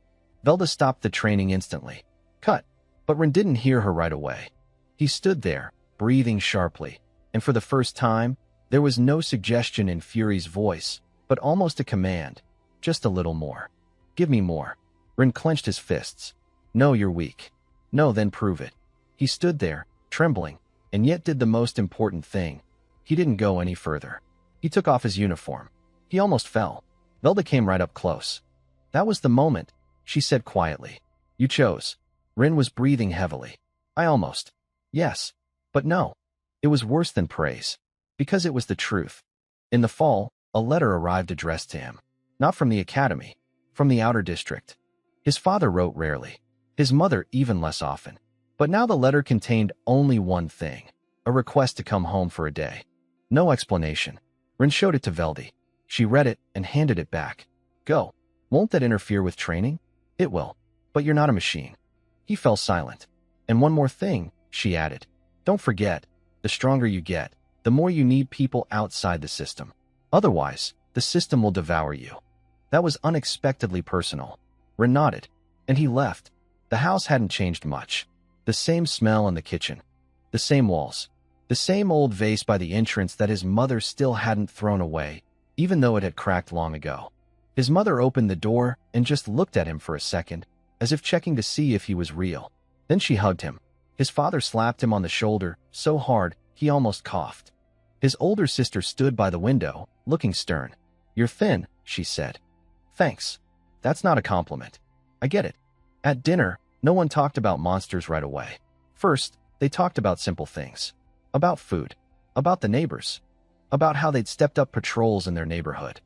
Velda stopped the training instantly. "Cut." But Rin didn't hear her right away. He stood there, breathing sharply, and for the first time, there was no suggestion in Fury's voice, but almost a command. Just a little more. "Give me more." Rin clenched his fists. "No, you're weak." "No, then prove it." He stood there, trembling, and yet did the most important thing. He didn't go any further. He took off his uniform. He almost fell. Velda came right up close. "That was the moment," she said quietly. "You chose." Rin was breathing heavily. "I almost." "Yes. But no." It was worse than praise. Because it was the truth. In the fall, a letter arrived addressed to him. Not from the Academy. From the outer district. His father wrote rarely. His mother even less often. But now the letter contained only one thing. A request to come home for a day. No explanation. Rin showed it to Veldy. She read it and handed it back. "Go. Won't that interfere with training?" "It will. But you're not a machine." He fell silent. "And one more thing," she added. "Don't forget, the stronger you get, the more you need people outside the system. Otherwise, the system will devour you." That was unexpectedly personal. Rin nodded, and he left. The house hadn't changed much. The same smell in the kitchen. The same walls. The same old vase by the entrance that his mother still hadn't thrown away, even though it had cracked long ago. His mother opened the door and just looked at him for a second, as if checking to see if he was real. Then she hugged him. His father slapped him on the shoulder so hard he almost coughed. His older sister stood by the window, looking stern. "You're thin," she said. "Thanks. That's not a compliment." "I get it." At dinner, no one talked about monsters right away. First, they talked about simple things. About food. About the neighbors. About how they'd stepped up patrols in their neighborhood.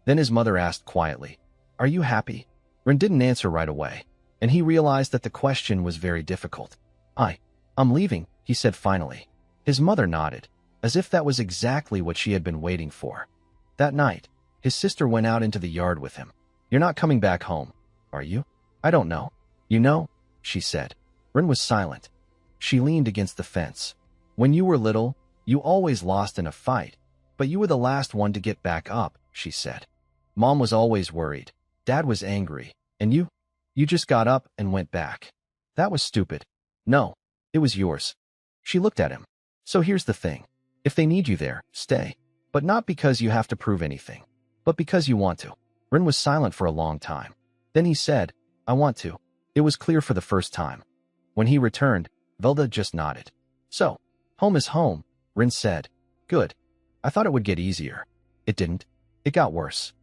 Then his mother asked quietly, "Are you happy?" Rin didn't answer right away, and he realized that the question was very difficult. I'm leaving," he said finally. His mother nodded, as if that was exactly what she had been waiting for. That night, His sister went out into the yard with him. "You're not coming back home, are you?" "I don't know." "You know," she said. Rin was silent. She leaned against the fence. "When you were little, you always lost in a fight, but you were the last one to get back up," she said. "Mom was always worried. Dad was angry. And you? You just got up and went back. That was stupid." "No, it was yours." She looked at him. "So here's the thing. If they need you there, stay. But not because you have to prove anything, but because you want to." Rin was silent for a long time. Then he said, "I want to." It was clear for the first time. When he returned, Velda just nodded. "So, home is home," Rin said. "Good. I thought it would get easier. It didn't. It got worse.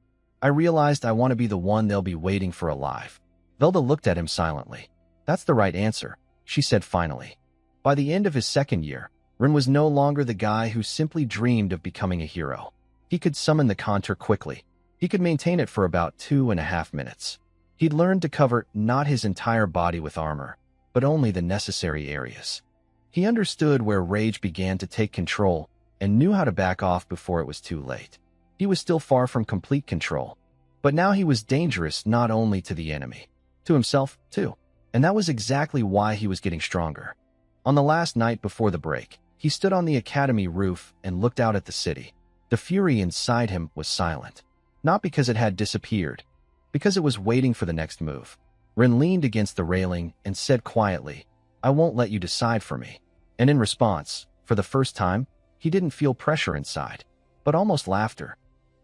I realized I want to be the one they'll be waiting for alive." Velda looked at him silently. "That's the right answer," she said finally. By the end of his second year, Rin was no longer the guy who simply dreamed of becoming a hero. He could summon the contour quickly. He could maintain it for about 2.5 minutes. He'd learned to cover not his entire body with armor, but only the necessary areas. He understood where rage began to take control and knew how to back off before it was too late. He was still far from complete control, but now he was dangerous not only to the enemy, to himself too. And that was exactly why he was getting stronger. On the last night before the break, he stood on the academy roof and looked out at the city. The fury inside him was silent, not because it had disappeared, because it was waiting for the next move. Rin leaned against the railing and said quietly, "I won't let you decide for me." And in response, for the first time, he didn't feel pressure inside, but almost laughter.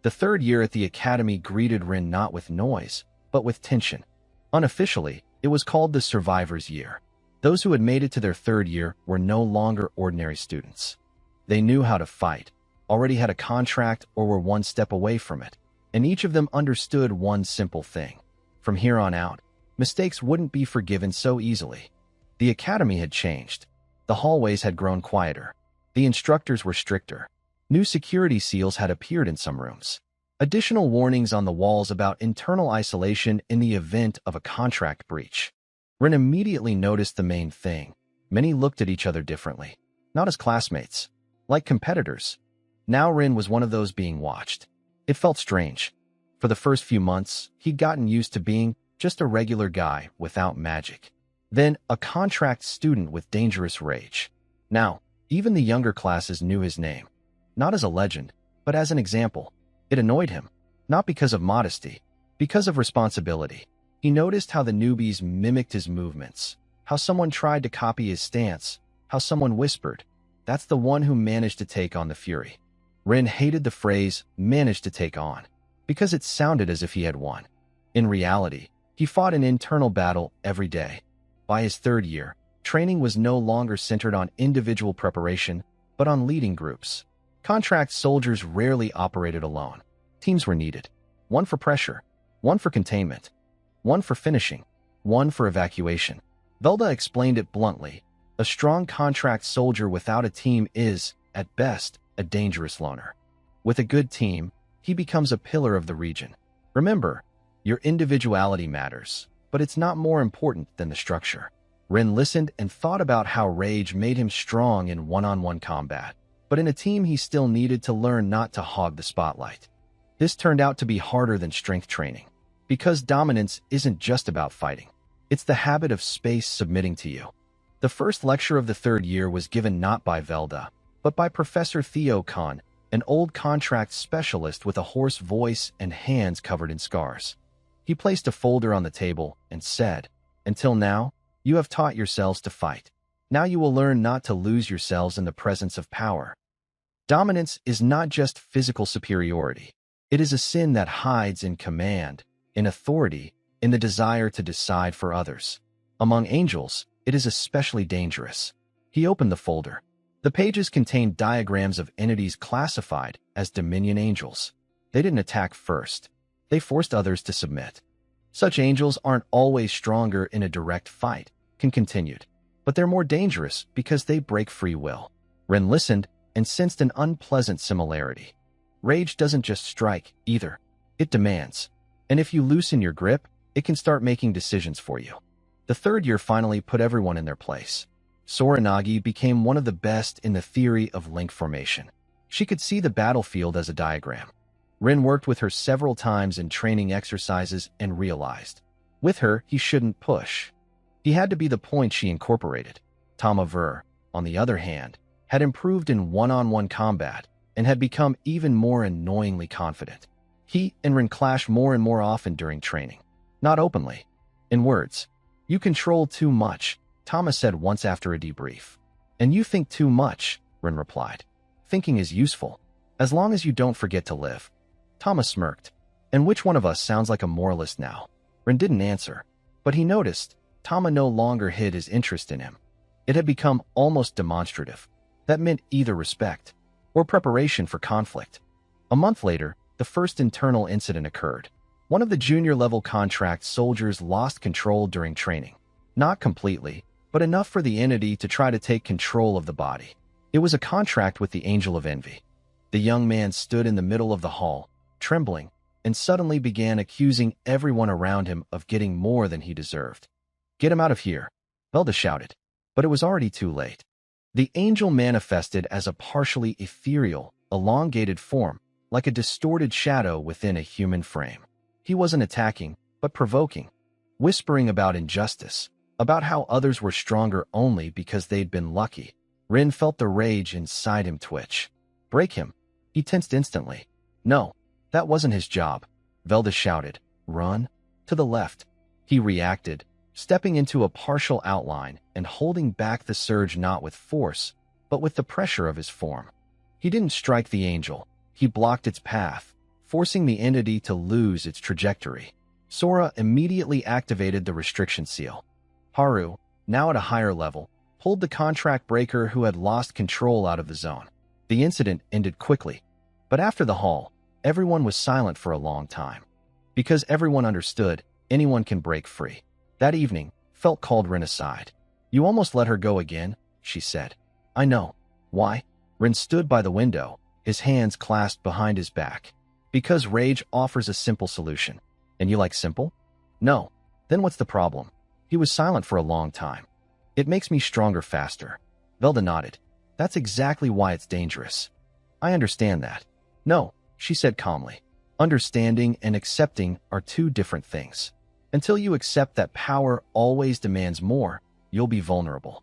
The third year at the academy greeted Rin not with noise, but with tension. Unofficially, it was called the Survivor's Year. Those who had made it to their third year were no longer ordinary students. They knew how to fight, already had a contract, or were one step away from it. And each of them understood one simple thing. From here on out, mistakes wouldn't be forgiven so easily. The academy had changed. The hallways had grown quieter. The instructors were stricter. New security seals had appeared in some rooms. Additional warnings on the walls about internal isolation in the event of a contract breach. Rin immediately noticed the main thing. Many looked at each other differently. Not as classmates, like competitors. Now Rin was one of those being watched. It felt strange. For the first few months, he'd gotten used to being just a regular guy without magic. Then a contract student with dangerous rage. Now, even the younger classes knew his name. Not as a legend, but as an example. It annoyed him, not because of modesty, because of responsibility. He noticed how the newbies mimicked his movements, how someone tried to copy his stance, how someone whispered, "That's the one who managed to take on the fury." Rin hated the phrase, "managed to take on," because it sounded as if he had won. In reality, he fought an internal battle every day. By his third year, training was no longer centered on individual preparation, but on leading groups. Contract soldiers rarely operated alone. Teams were needed. One for pressure, one for containment, one for finishing, one for evacuation. Velda explained it bluntly. A strong contract soldier without a team is, at best, a dangerous loner. With a good team, he becomes a pillar of the region. Remember, your individuality matters, but it's not more important than the structure. Rin listened and thought about how rage made him strong in one-on-one combat. But in a team, he still needed to learn not to hog the spotlight. This turned out to be harder than strength training, because dominance isn't just about fighting. It's the habit of space submitting to you. The first lecture of the third year was given not by Velda, but by Professor Theo Kahn, an old contract specialist with a hoarse voice and hands covered in scars. He placed a folder on the table and said, "Until now, you have taught yourselves to fight. Now you will learn not to lose yourselves in the presence of power. Dominance is not just physical superiority. It is a sin that hides in command, in authority, in the desire to decide for others. Among angels, it is especially dangerous." He opened the folder. The pages contained diagrams of entities classified as Dominion angels. They didn't attack first. They forced others to submit. Such angels aren't always stronger in a direct fight, Kin continued, but they're more dangerous because they break free will. Ren listened and sensed an unpleasant similarity. Rage doesn't just strike, either. It demands. And if you loosen your grip, it can start making decisions for you. The third year finally put everyone in their place. Soranagi became one of the best in the theory of link formation. She could see the battlefield as a diagram. Rin worked with her several times in training exercises and realized, with her, he shouldn't push. He had to be the point she incorporated. Tama Ver, on the other hand, had improved in one-on-one combat and had become even more annoyingly confident. He and Rin clashed more and more often during training. Not openly. In words. You control too much, Tama said once after a debrief. And you think too much, Rin replied. Thinking is useful, as long as you don't forget to live. Tama smirked. And which one of us sounds like a moralist now? Rin didn't answer, but he noticed Tama no longer hid his interest in him. It had become almost demonstrative. That meant either respect or preparation for conflict. A month later, the first internal incident occurred. One of the junior-level contract soldiers lost control during training. Not completely, but enough for the entity to try to take control of the body. It was a contract with the Angel of Envy. The young man stood in the middle of the hall, trembling, and suddenly began accusing everyone around him of getting more than he deserved. Get him out of here, Velda shouted, but it was already too late. The angel manifested as a partially ethereal, elongated form, like a distorted shadow within a human frame. He wasn't attacking, but provoking, whispering about injustice, about how others were stronger only because they'd been lucky. Rin felt the rage inside him twitch. Break him. He tensed instantly. No, that wasn't his job. Velda shouted. Run. To the left. He reacted, stepping into a partial outline and holding back the surge not with force, but with the pressure of his form. He didn't strike the angel. He blocked its path, forcing the entity to lose its trajectory. Sora immediately activated the restriction seal. Haru, now at a higher level, pulled the contract breaker who had lost control out of the zone. The incident ended quickly, but after the hall, everyone was silent for a long time. Because everyone understood, anyone can break free. That evening, Felt called Rin aside. You almost let her go again, she said. I know. Why? Rin stood by the window, his hands clasped behind his back. Because rage offers a simple solution. And you like simple? No. Then what's the problem? He was silent for a long time. It makes me stronger faster. Velda nodded. That's exactly why it's dangerous. I understand that. No, she said calmly. Understanding and accepting are two different things. Until you accept that power always demands more, you'll be vulnerable.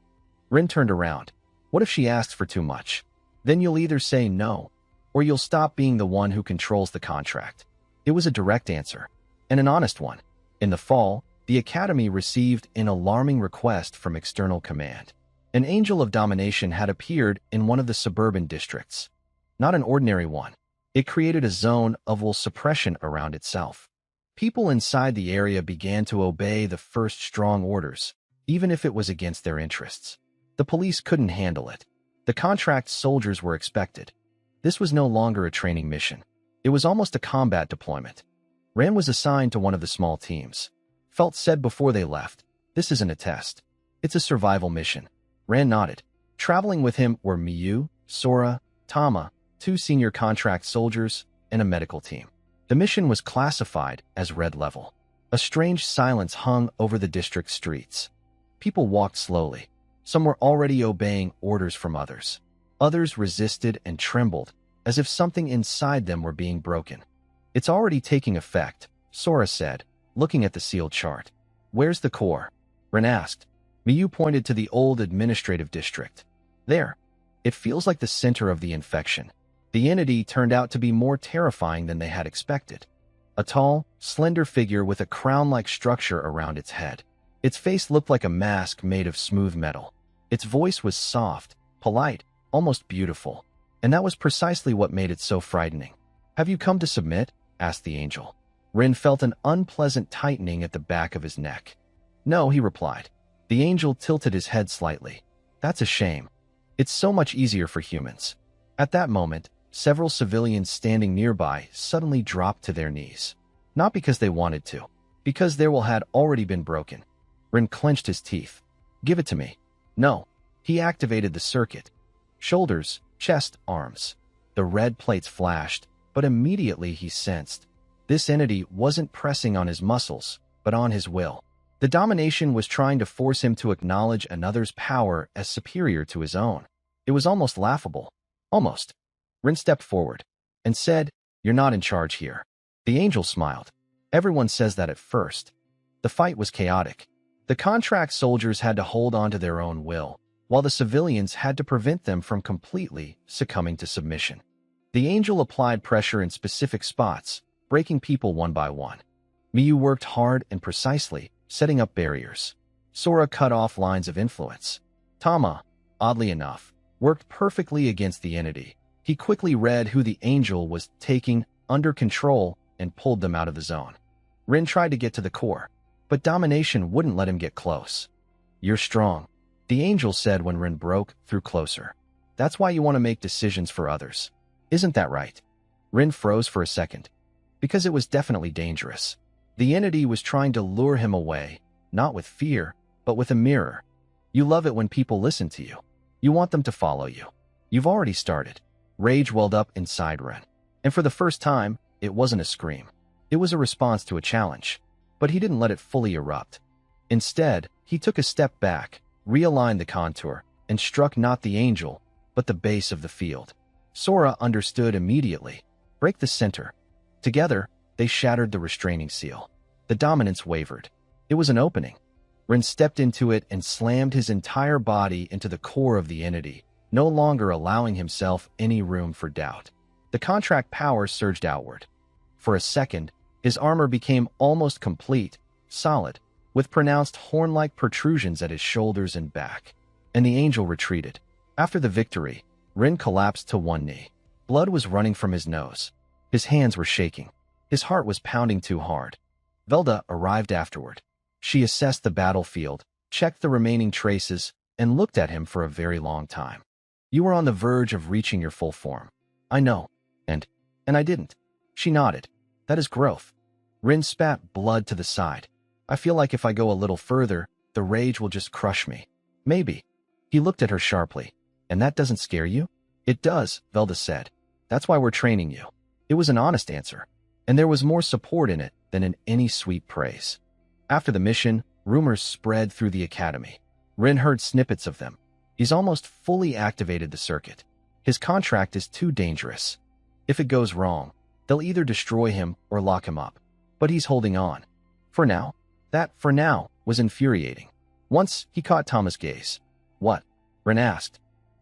Rin turned around. What if she asks for too much? Then you'll either say no, or you'll stop being the one who controls the contract. It was a direct answer, and an honest one. In the fall, the Academy received an alarming request from external command. An angel of domination had appeared in one of the suburban districts. Not an ordinary one. It created a zone of will suppression around itself. People inside the area began to obey the first strong orders, even if it was against their interests. The police couldn't handle it. The contract soldiers were expected. This was no longer a training mission. It was almost a combat deployment. Ran was assigned to one of the small teams. Felt said before they left, this isn't a test. It's a survival mission. Ran nodded. Traveling with him were Miyu, Sora, Tama, 2 senior contract soldiers, and a medical team. The mission was classified as red level. A strange silence hung over the district streets. People walked slowly. Some were already obeying orders from others. Others resisted and trembled, as if something inside them were being broken. It's already taking effect, Sora said, looking at the sealed chart. Where's the core? Ren asked. Miyu pointed to the old administrative district. There. It feels like the center of the infection. The entity turned out to be more terrifying than they had expected. A tall, slender figure with a crown-like structure around its head. Its face looked like a mask made of smooth metal. Its voice was soft, polite, almost beautiful. And that was precisely what made it so frightening. Have you come to submit? Asked the angel. Rin felt an unpleasant tightening at the back of his neck. No, he replied. The angel tilted his head slightly. That's a shame. It's so much easier for humans. At that moment, several civilians standing nearby suddenly dropped to their knees. Not because they wanted to, because their will had already been broken. Rin clenched his teeth. Give it to me. No. He activated the circuit. Shoulders, chest, arms. The red plates flashed, but immediately he sensed. This entity wasn't pressing on his muscles, but on his will. The domination was trying to force him to acknowledge another's power as superior to his own. It was almost laughable. Almost. Rin stepped forward and said, You're not in charge here. The angel smiled. Everyone says that at first. The fight was chaotic. The contract soldiers had to hold on to their own will, while the civilians had to prevent them from completely succumbing to submission. The angel applied pressure in specific spots, breaking people one by one. Miyu worked hard and precisely, setting up barriers. Sora cut off lines of influence. Tama, oddly enough, worked perfectly against the entity. He quickly read who the angel was taking under control and pulled them out of the zone. Rin tried to get to the core, but domination wouldn't let him get close. You're strong, the angel said when Rin broke through closer. That's why you want to make decisions for others. Isn't that right? Rin froze for a second, because it was definitely dangerous. The entity was trying to lure him away, not with fear, but with a mirror. You love it when people listen to you. You want them to follow you. You've already started. Rage welled up inside Rin. And for the first time, it wasn't a scream. It was a response to a challenge. But he didn't let it fully erupt. Instead, he took a step back, realigned the contour, and struck not the angel, but the base of the field. Sora understood immediately. Break the center. Together, they shattered the restraining seal. The dominance wavered. It was an opening. Rin stepped into it and slammed his entire body into the core of the entity, no longer allowing himself any room for doubt. The contract power surged outward. For a second, his armor became almost complete, solid, with pronounced horn-like protrusions at his shoulders and back. And the angel retreated. After the victory, Rin collapsed to one knee. Blood was running from his nose. His hands were shaking. His heart was pounding too hard. Velda arrived afterward. She assessed the battlefield, checked the remaining traces, and looked at him for a very long time. You were on the verge of reaching your full form. I know. And I didn't. She nodded. That is growth. Rin spat blood to the side. I feel like if I go a little further, the rage will just crush me. Maybe. He looked at her sharply. And that doesn't scare you? It does, Velda said. That's why we're training you. It was an honest answer. And there was more support in it than in any sweet praise. After the mission, rumors spread through the academy. Rin heard snippets of them. He's almost fully activated the circuit. His contract is too dangerous. If it goes wrong, they'll either destroy him or lock him up. But he's holding on. For now. That, for now, was infuriating. Once, he caught Tama's gaze. What? Rin asked.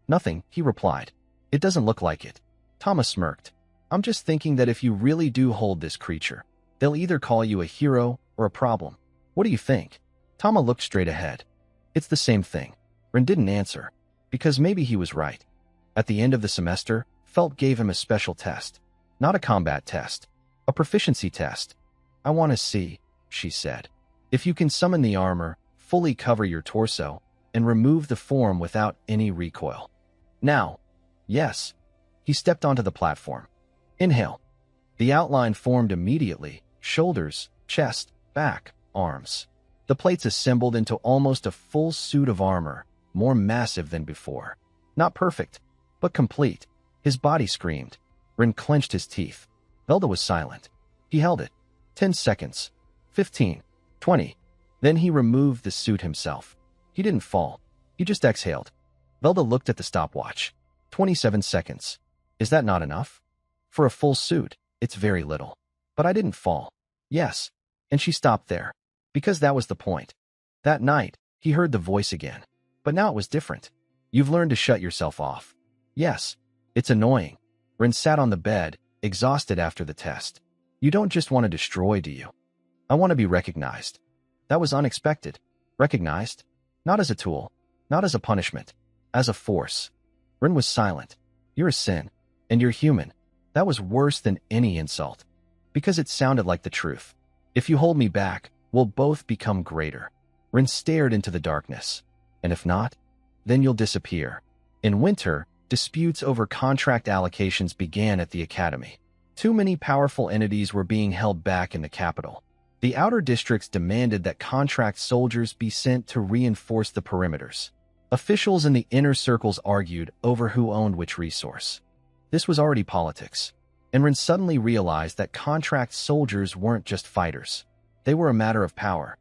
Nothing, he replied. It doesn't look like it. Tama smirked. I'm just thinking that if you really do hold this creature, they'll either call you a hero or a problem. What do you think? Tama looked straight ahead. It's the same thing. Rin didn't answer, because maybe he was right. At the end of the semester, Felt gave him a special test. Not a combat test. A proficiency test. I want to see, she said. If you can summon the armor, fully cover your torso, and remove the form without any recoil. Now. Yes. He stepped onto the platform. Inhale. The outline formed immediately. Shoulders, chest, back, arms. The plates assembled into almost a full suit of armor, more massive than before. Not perfect, but complete. His body screamed. Rin clenched his teeth. Velda was silent. He held it. 10 seconds. 15. 20. Then he removed the suit himself. He didn't fall. He just exhaled. Velda looked at the stopwatch. 27 seconds. Is that not enough? For a full suit, it's very little. But I didn't fall. Yes. And she stopped there. Because that was the point. That night, he heard the voice again. But now it was different. You've learned to shut yourself off. Yes. It's annoying. Rin sat on the bed, exhausted after the test. You don't just want to destroy, do you? I want to be recognized. That was unexpected. Recognized? Not as a tool. Not as a punishment. As a force. Rin was silent. You're a sin. And you're human. That was worse than any insult. Because it sounded like the truth. If you hold me back, we'll both become greater. Rin stared into the darkness. And if not, then you'll disappear. In winter, disputes over contract allocations began at the academy. Too many powerful entities were being held back in the capital. The outer districts demanded that contract soldiers be sent to reinforce the perimeters. Officials in the inner circles argued over who owned which resource. This was already politics. And Rin suddenly realized that contract soldiers weren't just fighters. They were a matter of power.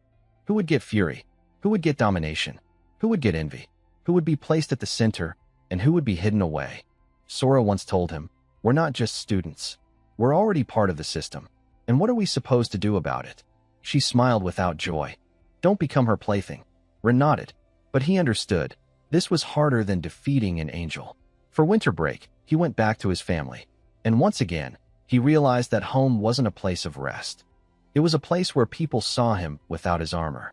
Who would get fury? Who would get domination? Who would get envy? Who would be placed at the center? And who would be hidden away? Sora once told him, we're not just students. We're already part of the system. And what are we supposed to do about it? She smiled without joy. Don't become her plaything. Rin nodded. But he understood. This was harder than defeating an angel. For winter break, he went back to his family. And once again, he realized that home wasn't a place of rest. It was a place where people saw him without his armor.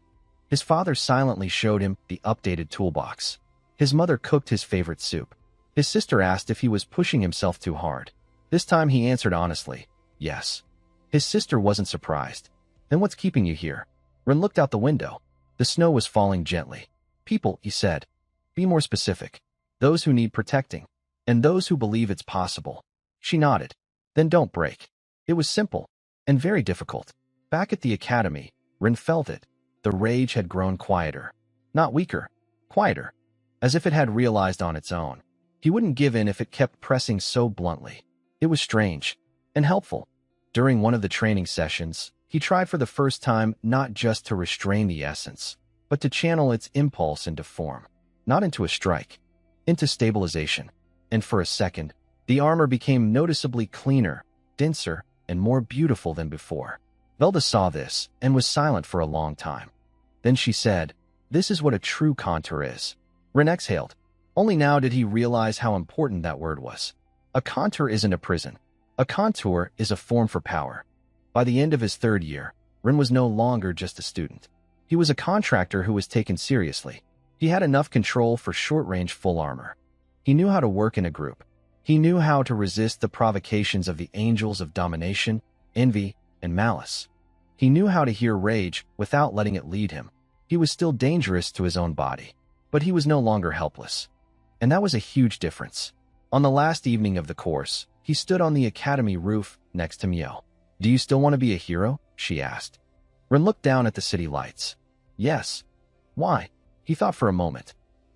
His father silently showed him the updated toolbox. His mother cooked his favorite soup. His sister asked if he was pushing himself too hard. This time he answered honestly, yes. His sister wasn't surprised. Then what's keeping you here? Rin looked out the window. The snow was falling gently. People, he said. Be more specific. Those who need protecting. And those who believe it's possible. She nodded. Then don't break. It was simple. And very difficult. Back at the academy, Rin felt it. The rage had grown quieter. Not weaker. Quieter. As if it had realized on its own. He wouldn't give in if it kept pressing so bluntly. It was strange. And helpful. During one of the training sessions, he tried for the first time not just to restrain the essence, but to channel its impulse into form. Not into a strike. Into stabilization. And for a second, the armor became noticeably cleaner, denser, and more beautiful than before. Velda saw this and was silent for a long time. Then she said, "This is what a true contour is." Rin exhaled. Only now did he realize how important that word was. A contour isn't a prison. A contour is a form for power. By the end of his third year, Rin was no longer just a student. He was a contractor who was taken seriously. He had enough control for short-range full armor. He knew how to work in a group. He knew how to resist the provocations of the angels of domination, envy, and malice. He knew how to hear rage without letting it lead him. He was still dangerous to his own body, but he was no longer helpless. And that was a huge difference. On the last evening of the course, he stood on the academy roof next to Mio. "Do you still want to be a hero?" she asked. Rin looked down at the city lights. "Yes." "Why?" He thought for a moment.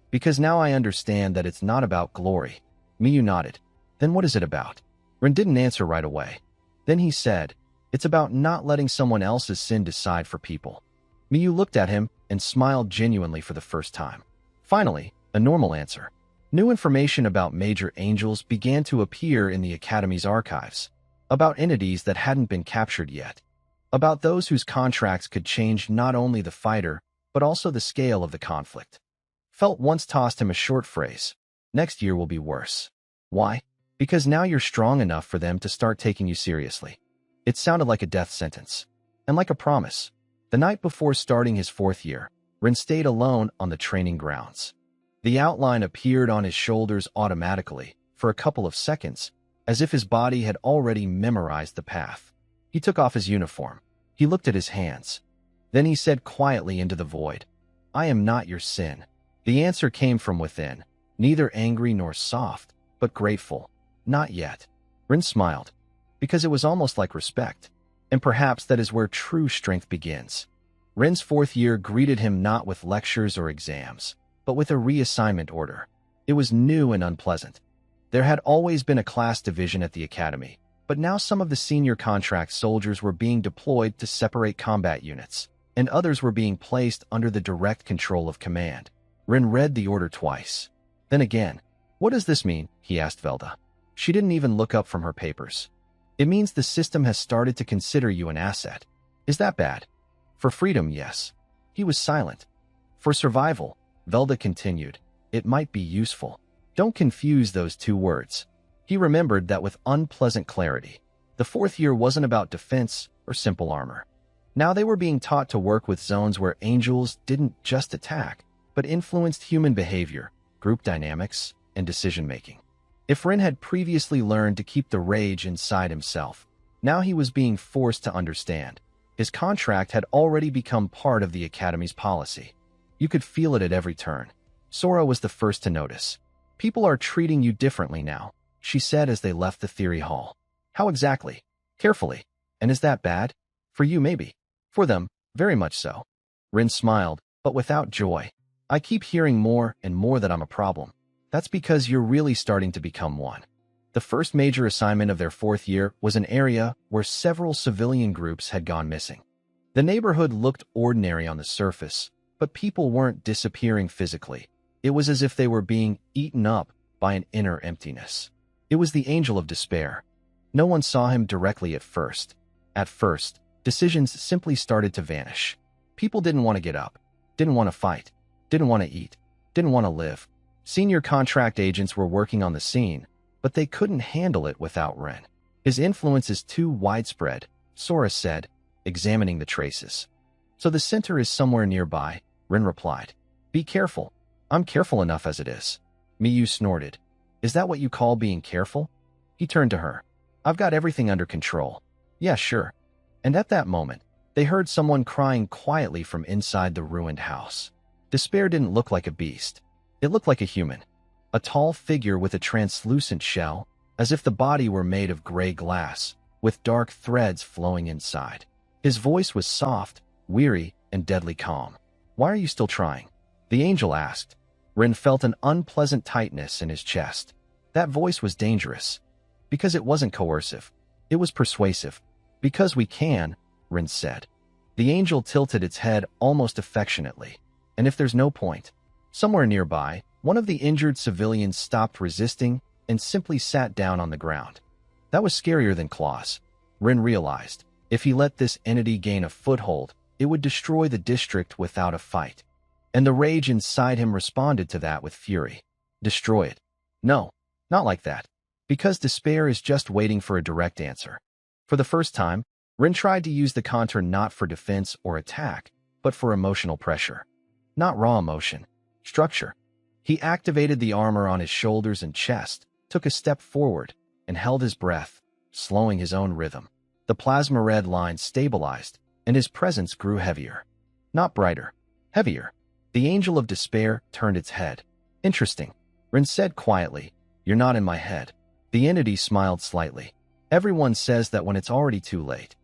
"Because now I understand that it's not about glory." Miyu nodded. "Then what is it about?" Rin didn't answer right away. Then he said, "It's about not letting someone else's sin decide for people." Miyu looked at him and smiled genuinely for the first time. Finally, a normal answer. New information about major angels began to appear in the Academy's archives. About entities that hadn't been captured yet. About those whose contracts could change not only the fighter, but also the scale of the conflict. Felt once tossed him a short phrase. "Next year will be worse." Why? Because now you're strong enough for them to start taking you seriously. It sounded like a death sentence. And like a promise. The night before starting his fourth year, Rin stayed alone on the training grounds. The outline appeared on his shoulders automatically, for a couple of seconds, as if his body had already memorized the path. He took off his uniform. He looked at his hands. Then he said quietly into the void, "I am not your sin." The answer came from within, neither angry nor soft, but grateful. "Not yet." Rin smiled, because it was almost like respect. And perhaps that is where true strength begins. Rin's fourth year greeted him not with lectures or exams, but with a reassignment order. It was new and unpleasant. There had always been a class division at the academy, but now some of the senior contract soldiers were being deployed to separate combat units, and others were being placed under the direct control of command. Rin read the order twice. Then again. "What does this mean?" he asked Velda. She didn't even look up from her papers. "It means the system has started to consider you an asset." "Is that bad?" "For freedom, yes." He was silent. "For survival," Velda continued, "it might be useful." Don't confuse those two words. He remembered that with unpleasant clarity. The fourth year wasn't about defense or simple armor. Now they were being taught to work with zones where angels didn't just attack, but influenced human behavior, group dynamics, and decision-making. If Rin had previously learned to keep the rage inside himself, now he was being forced to understand. His contract had already become part of the Academy's policy. You could feel it at every turn. Sora was the first to notice. "People are treating you differently now," she said as they left the theory hall. "How exactly?" "Carefully. And is that bad?" "For you, maybe. For them, very much so." Rin smiled, but without joy. "I keep hearing more and more that I'm a problem." "That's because you're really starting to become one." The first major assignment of their fourth year was an area where several civilian groups had gone missing. The neighborhood looked ordinary on the surface, but people weren't disappearing physically. It was as if they were being eaten up by an inner emptiness. It was the angel of despair. No one saw him directly at first. At first, decisions simply started to vanish. People didn't want to get up, didn't want to fight, didn't want to eat, didn't want to live. Senior contract agents were working on the scene, but they couldn't handle it without Ren. His influence is too widespread, Sora said, examining the traces. So the center is somewhere nearby, Ren replied. Be careful. I'm careful enough as it is. Miyu snorted. Is that what you call being careful? He turned to her. I've got everything under control. Yeah, sure. And at that moment, they heard someone crying quietly from inside the ruined house. Despair didn't look like a beast. It looked like a human. A tall figure with a translucent shell, as if the body were made of gray glass, with dark threads flowing inside. His voice was soft, weary, and deadly calm. Why are you still trying? The angel asked. Ren felt an unpleasant tightness in his chest. That voice was dangerous. Because it wasn't coercive. It was persuasive. Because we can, Ren said. The angel tilted its head almost affectionately. And if there's no point. Somewhere nearby, one of the injured civilians stopped resisting and simply sat down on the ground. That was scarier than claws. Ren realized. If he let this entity gain a foothold, it would destroy the district without a fight. And the rage inside him responded to that with fury. Destroy it. No, not like that. Because despair is just waiting for a direct answer. For the first time, Ren tried to use the counter not for defense or attack, but for emotional pressure. Not raw emotion. Structure. He activated the armor on his shoulders and chest, took a step forward, and held his breath, slowing his own rhythm. The plasma red line stabilized, and his presence grew heavier. Not brighter. Heavier. The angel of despair turned its head. Interesting. Ren said quietly, You're not in my head. The entity smiled slightly. Everyone says that when it's already too late.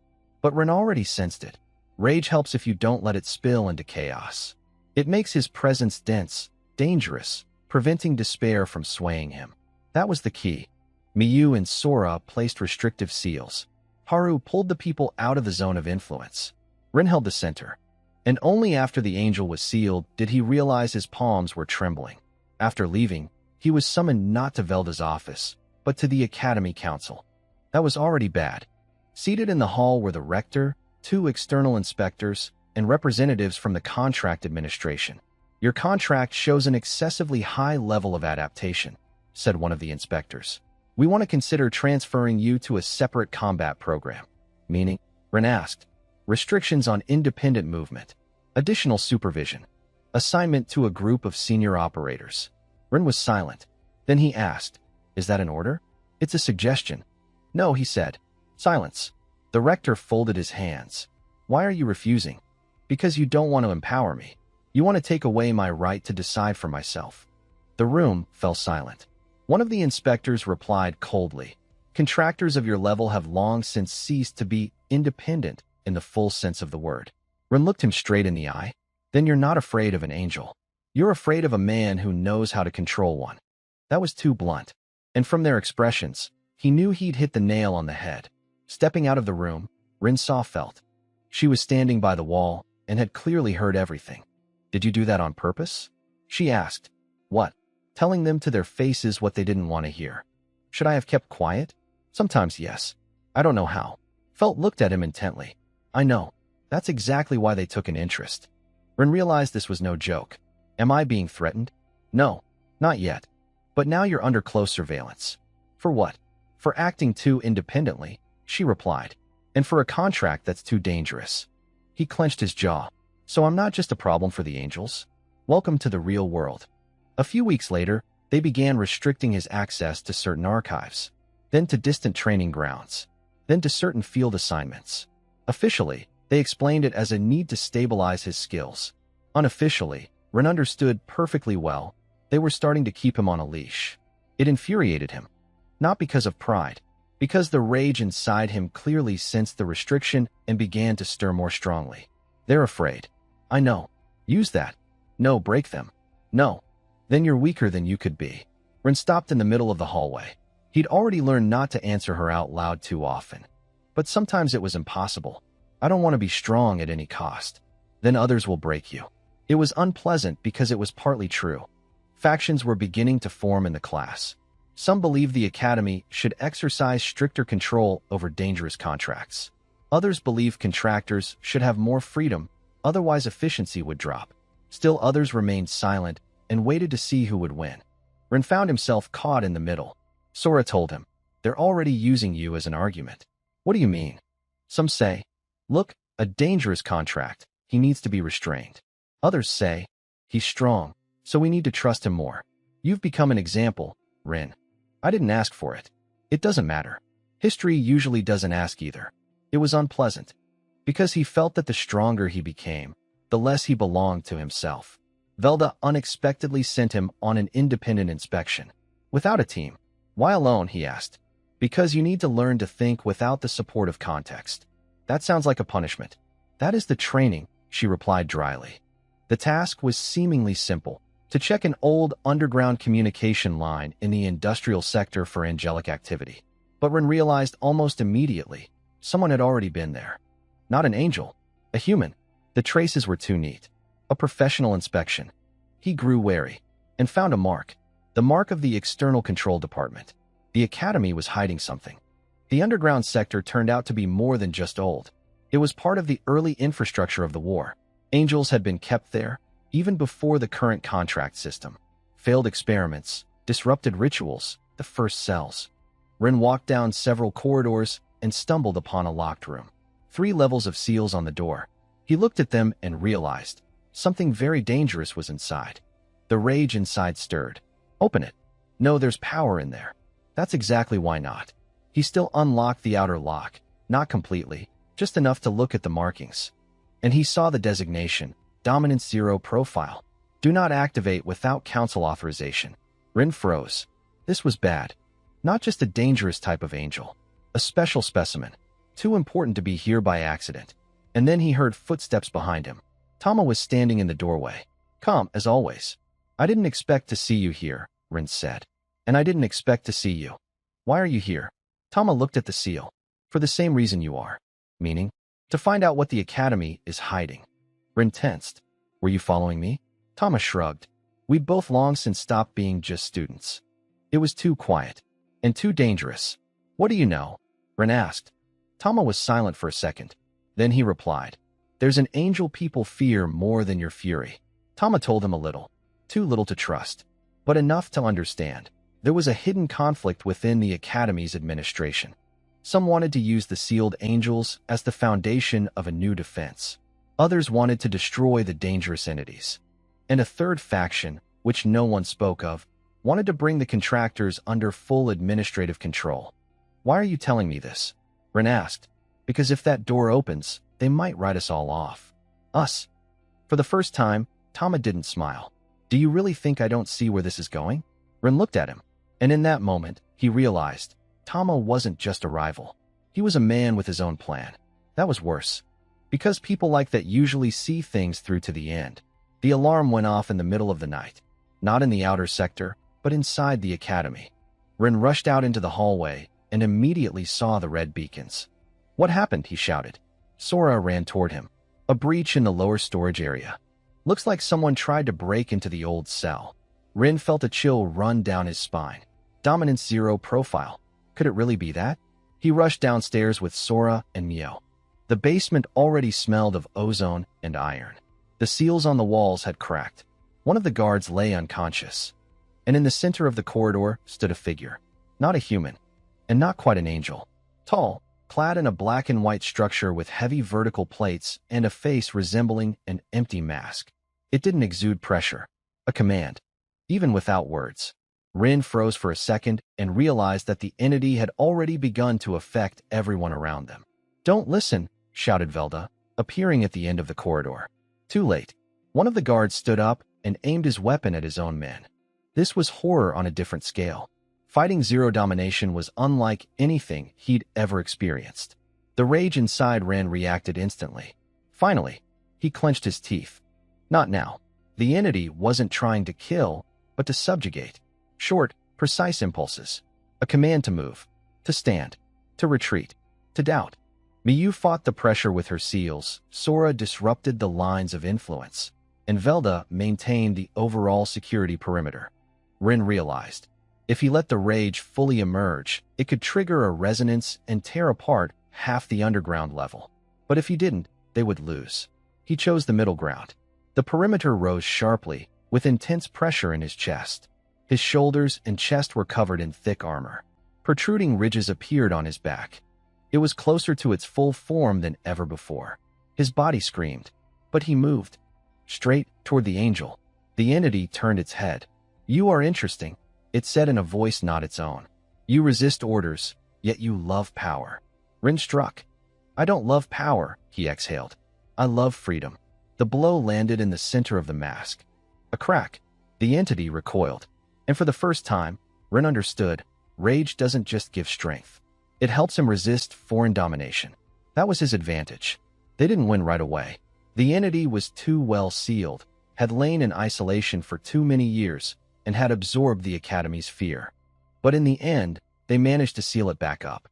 But Ren already sensed it. Rage helps if you don't let it spill into chaos. It makes his presence dense, dangerous, preventing despair from swaying him. That was the key. Miyu and Sora placed restrictive seals. Haru pulled the people out of the zone of influence. Ren held the center. And only after the angel was sealed did he realize his palms were trembling. After leaving, he was summoned not to Velda's office, but to the Academy Council. That was already bad. Seated in the hall were the rector, 2 external inspectors, and representatives from the contract administration. Your contract shows an excessively high level of adaptation, said one of the inspectors. We want to consider transferring you to a separate combat program. Meaning? Ren asked. Restrictions on independent movement. Additional supervision. Assignment to a group of senior operators. Ren was silent. Then he asked, Is that an order? It's a suggestion. No, he said. Silence. The rector folded his hands. Why are you refusing? Because you don't want to empower me. You want to take away my right to decide for myself. The room fell silent. One of the inspectors replied coldly. Contractors of your level have long since ceased to be independent in the full sense of the word. Ren looked him straight in the eye. Then you're not afraid of an angel. You're afraid of a man who knows how to control one. That was too blunt. And from their expressions, he knew he'd hit the nail on the head. Stepping out of the room, Ren saw Felt. She was standing by the wall and had clearly heard everything. Did you do that on purpose? She asked. What? Telling them to their faces what they didn't want to hear. Should I have kept quiet? Sometimes yes. I don't know how. Felt looked at him intently. I know. That's exactly why they took an interest. Ren realized this was no joke. Am I being threatened? No, not yet. But now you're under close surveillance. For what? For acting too independently, she replied. And for a contract that's too dangerous. He clenched his jaw. So I'm not just a problem for the angels? Welcome to the real world. A few weeks later, they began restricting his access to certain archives, then to distant training grounds, then to certain field assignments. Officially, they explained it as a need to stabilize his skills. Unofficially, Ren understood perfectly well they were starting to keep him on a leash. It infuriated him. Not because of pride, because the rage inside him clearly sensed the restriction and began to stir more strongly. They're afraid. I know. Use that. No, break them. No. Then you're weaker than you could be. Ren stopped in the middle of the hallway. He'd already learned not to answer her out loud too often. But sometimes it was impossible. I don't want to be strong at any cost. Then others will break you. It was unpleasant because it was partly true. Factions were beginning to form in the class. Some believe the Academy should exercise stricter control over dangerous contracts. Others believe contractors should have more freedom, otherwise efficiency would drop. Still others remained silent and waited to see who would win. Rin found himself caught in the middle. Sora told him, "They're already using you as an argument." "What do you mean?" Some say, "Look, a dangerous contract. He needs to be restrained." Others say, "He's strong, so we need to trust him more." "You've become an example, Rin." "I didn't ask for it." "It doesn't matter. History usually doesn't ask either." It was unpleasant, because he felt that the stronger he became, the less he belonged to himself. Velda unexpectedly sent him on an independent inspection. Without a team. "Why alone?" he asked. "Because you need to learn to think without the support of context." "That sounds like a punishment." "That is the training," she replied dryly. The task was seemingly simple: to check an old underground communication line in the industrial sector for angelic activity. But Rin realized almost immediately someone had already been there. Not an angel, a human. The traces were too neat. A professional inspection. He grew wary and found a mark. The mark of the external control department. The Academy was hiding something. The underground sector turned out to be more than just old. It was part of the early infrastructure of the war. Angels had been kept there, even before the current contract system. Failed experiments, disrupted rituals, the first cells. Rin walked down several corridors and stumbled upon a locked room. 3 levels of seals on the door. He looked at them and realized something very dangerous was inside. The rage inside stirred. "Open it." "No, there's power in there." "That's exactly why not." He still unlocked the outer lock, not completely, just enough to look at the markings. And he saw the designation, Dominance 0 profile. Do not activate without council authorization. Rin froze. This was bad. Not just a dangerous type of angel. A special specimen. Too important to be here by accident. And then he heard footsteps behind him. Tama was standing in the doorway. "Calm, as always." "I didn't expect to see you here," Rin said. "And I didn't expect to see you." "Why are you here?" Tama looked at the seal. "For the same reason you are." "Meaning?" "To find out what the Academy is hiding." Rin tensed. "Were you following me?" Tama shrugged. "We'd both long since stopped being just students." It was too quiet. And too dangerous. "What do you know?" Rin asked. Tama was silent for a second. Then he replied, "There's an angel people fear more than your fury." Tama told him a little. Too little to trust, but enough to understand. There was a hidden conflict within the Academy's administration. Some wanted to use the sealed angels as the foundation of a new defense. Others wanted to destroy the dangerous entities. And a third faction, which no one spoke of, wanted to bring the contractors under full administrative control. "Why are you telling me this?" Rin asked. "Because if that door opens, they might write us all off." "Us?" For the first time, Tama didn't smile. "Do you really think I don't see where this is going?" Rin looked at him, and in that moment, he realized Tama wasn't just a rival. He was a man with his own plan. That was worse. Because people like that usually see things through to the end. The alarm went off in the middle of the night. Not in the outer sector, but inside the Academy. Rin rushed out into the hallway and immediately saw the red beacons. "What happened?" he shouted. Sora ran toward him. "A breach in the lower storage area. Looks like someone tried to break into the old cell." Rin felt a chill run down his spine. Dominance 0 profile. Could it really be that? He rushed downstairs with Sora and Mio. The basement already smelled of ozone and iron. The seals on the walls had cracked. One of the guards lay unconscious. And in the center of the corridor stood a figure. Not a human, and not quite an angel. Tall, clad in a black and white structure with heavy vertical plates and a face resembling an empty mask. It didn't exude pressure. A command. Even without words. Rin froze for a second and realized that the entity had already begun to affect everyone around them. "Don't listen," shouted Velda, appearing at the end of the corridor. Too late. One of the guards stood up and aimed his weapon at his own men. This was horror on a different scale. Fighting Zero domination was unlike anything he'd ever experienced. The rage inside Rin reacted instantly. Finally, he clenched his teeth. Not now. The entity wasn't trying to kill, but to subjugate. Short, precise impulses. A command to move, to stand, to retreat, to doubt. Miyu fought the pressure with her seals, Sora disrupted the lines of influence, and Velda maintained the overall security perimeter. Rin realized If he let the rage fully emerge, it could trigger a resonance and tear apart half the underground level. But if he didn't, they would lose. He chose the middle ground. The perimeter rose sharply, with intense pressure in his chest. His shoulders and chest were covered in thick armor. Protruding ridges appeared on his back. It was closer to its full form than ever before. His body screamed, but he moved. Straight toward the angel. The entity turned its head. "You are interesting," it said in a voice not its own. "You resist orders, yet you love power." Rin struck. "I don't love power," he exhaled. "I love freedom." The blow landed in the center of the mask. A crack. The entity recoiled. And for the first time, Rin understood, rage doesn't just give strength. It helps him resist foreign domination. That was his advantage. They didn't win right away. The entity was too well sealed, had lain in isolation for too many years, and had absorbed the Academy's fear. But in the end, they managed to seal it back up.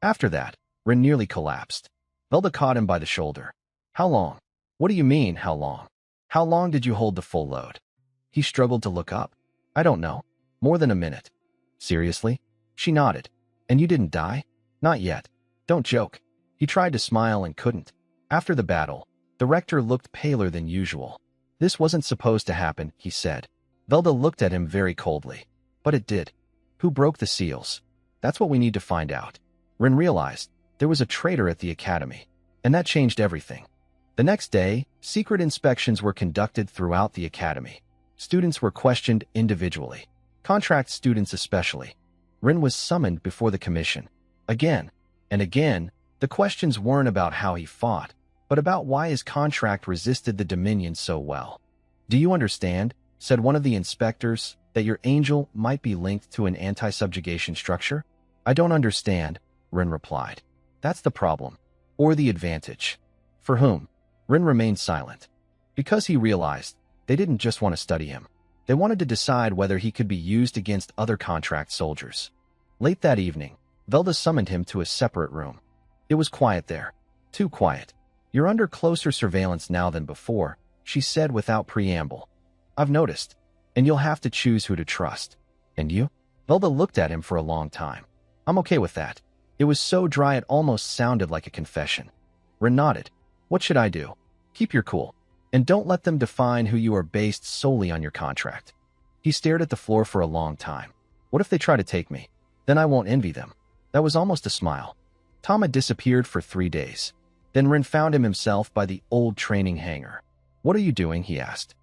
After that, Rin nearly collapsed. Velda caught him by the shoulder. "How long?" "What do you mean, how long? How long did you hold the full load?" He struggled to look up. "I don't know. More than a minute." "Seriously?" She nodded. "And you didn't die?" "Not yet." "Don't joke." He tried to smile and couldn't. After the battle, the rector looked paler than usual. "This wasn't supposed to happen," he said. Velda looked at him very coldly. "But it did." "Who broke the seals?" "That's what we need to find out." Rin realized there was a traitor at the Academy, and that changed everything. The next day, secret inspections were conducted throughout the Academy. Students were questioned individually, contract students especially. Rin was summoned before the commission. Again and again, the questions weren't about how he fought, but about why his contract resisted the Dominion so well. "Do you understand," said one of the inspectors, "that your angel might be linked to an anti-subjugation structure?" "I don't understand," Rin replied. "That's the problem. Or the advantage." "For whom?" Rin remained silent. Because he realized they didn't just want to study him. They wanted to decide whether he could be used against other contract soldiers. Late that evening, Velda summoned him to a separate room. It was quiet there. Too quiet. "You're under closer surveillance now than before," she said without preamble. "I've noticed. And you'll have to choose who to trust." "And you?" Velda looked at him for a long time. "I'm okay with that." It was so dry it almost sounded like a confession. Rin nodded. "What should I do?" "Keep your cool. And don't let them define who you are based solely on your contract." He stared at the floor for a long time. "What if they try to take me? Then I won't envy them." That was almost a smile. Tama disappeared for 3 days. Then Rin found him himself by the old training hangar. "What are you doing?" he asked.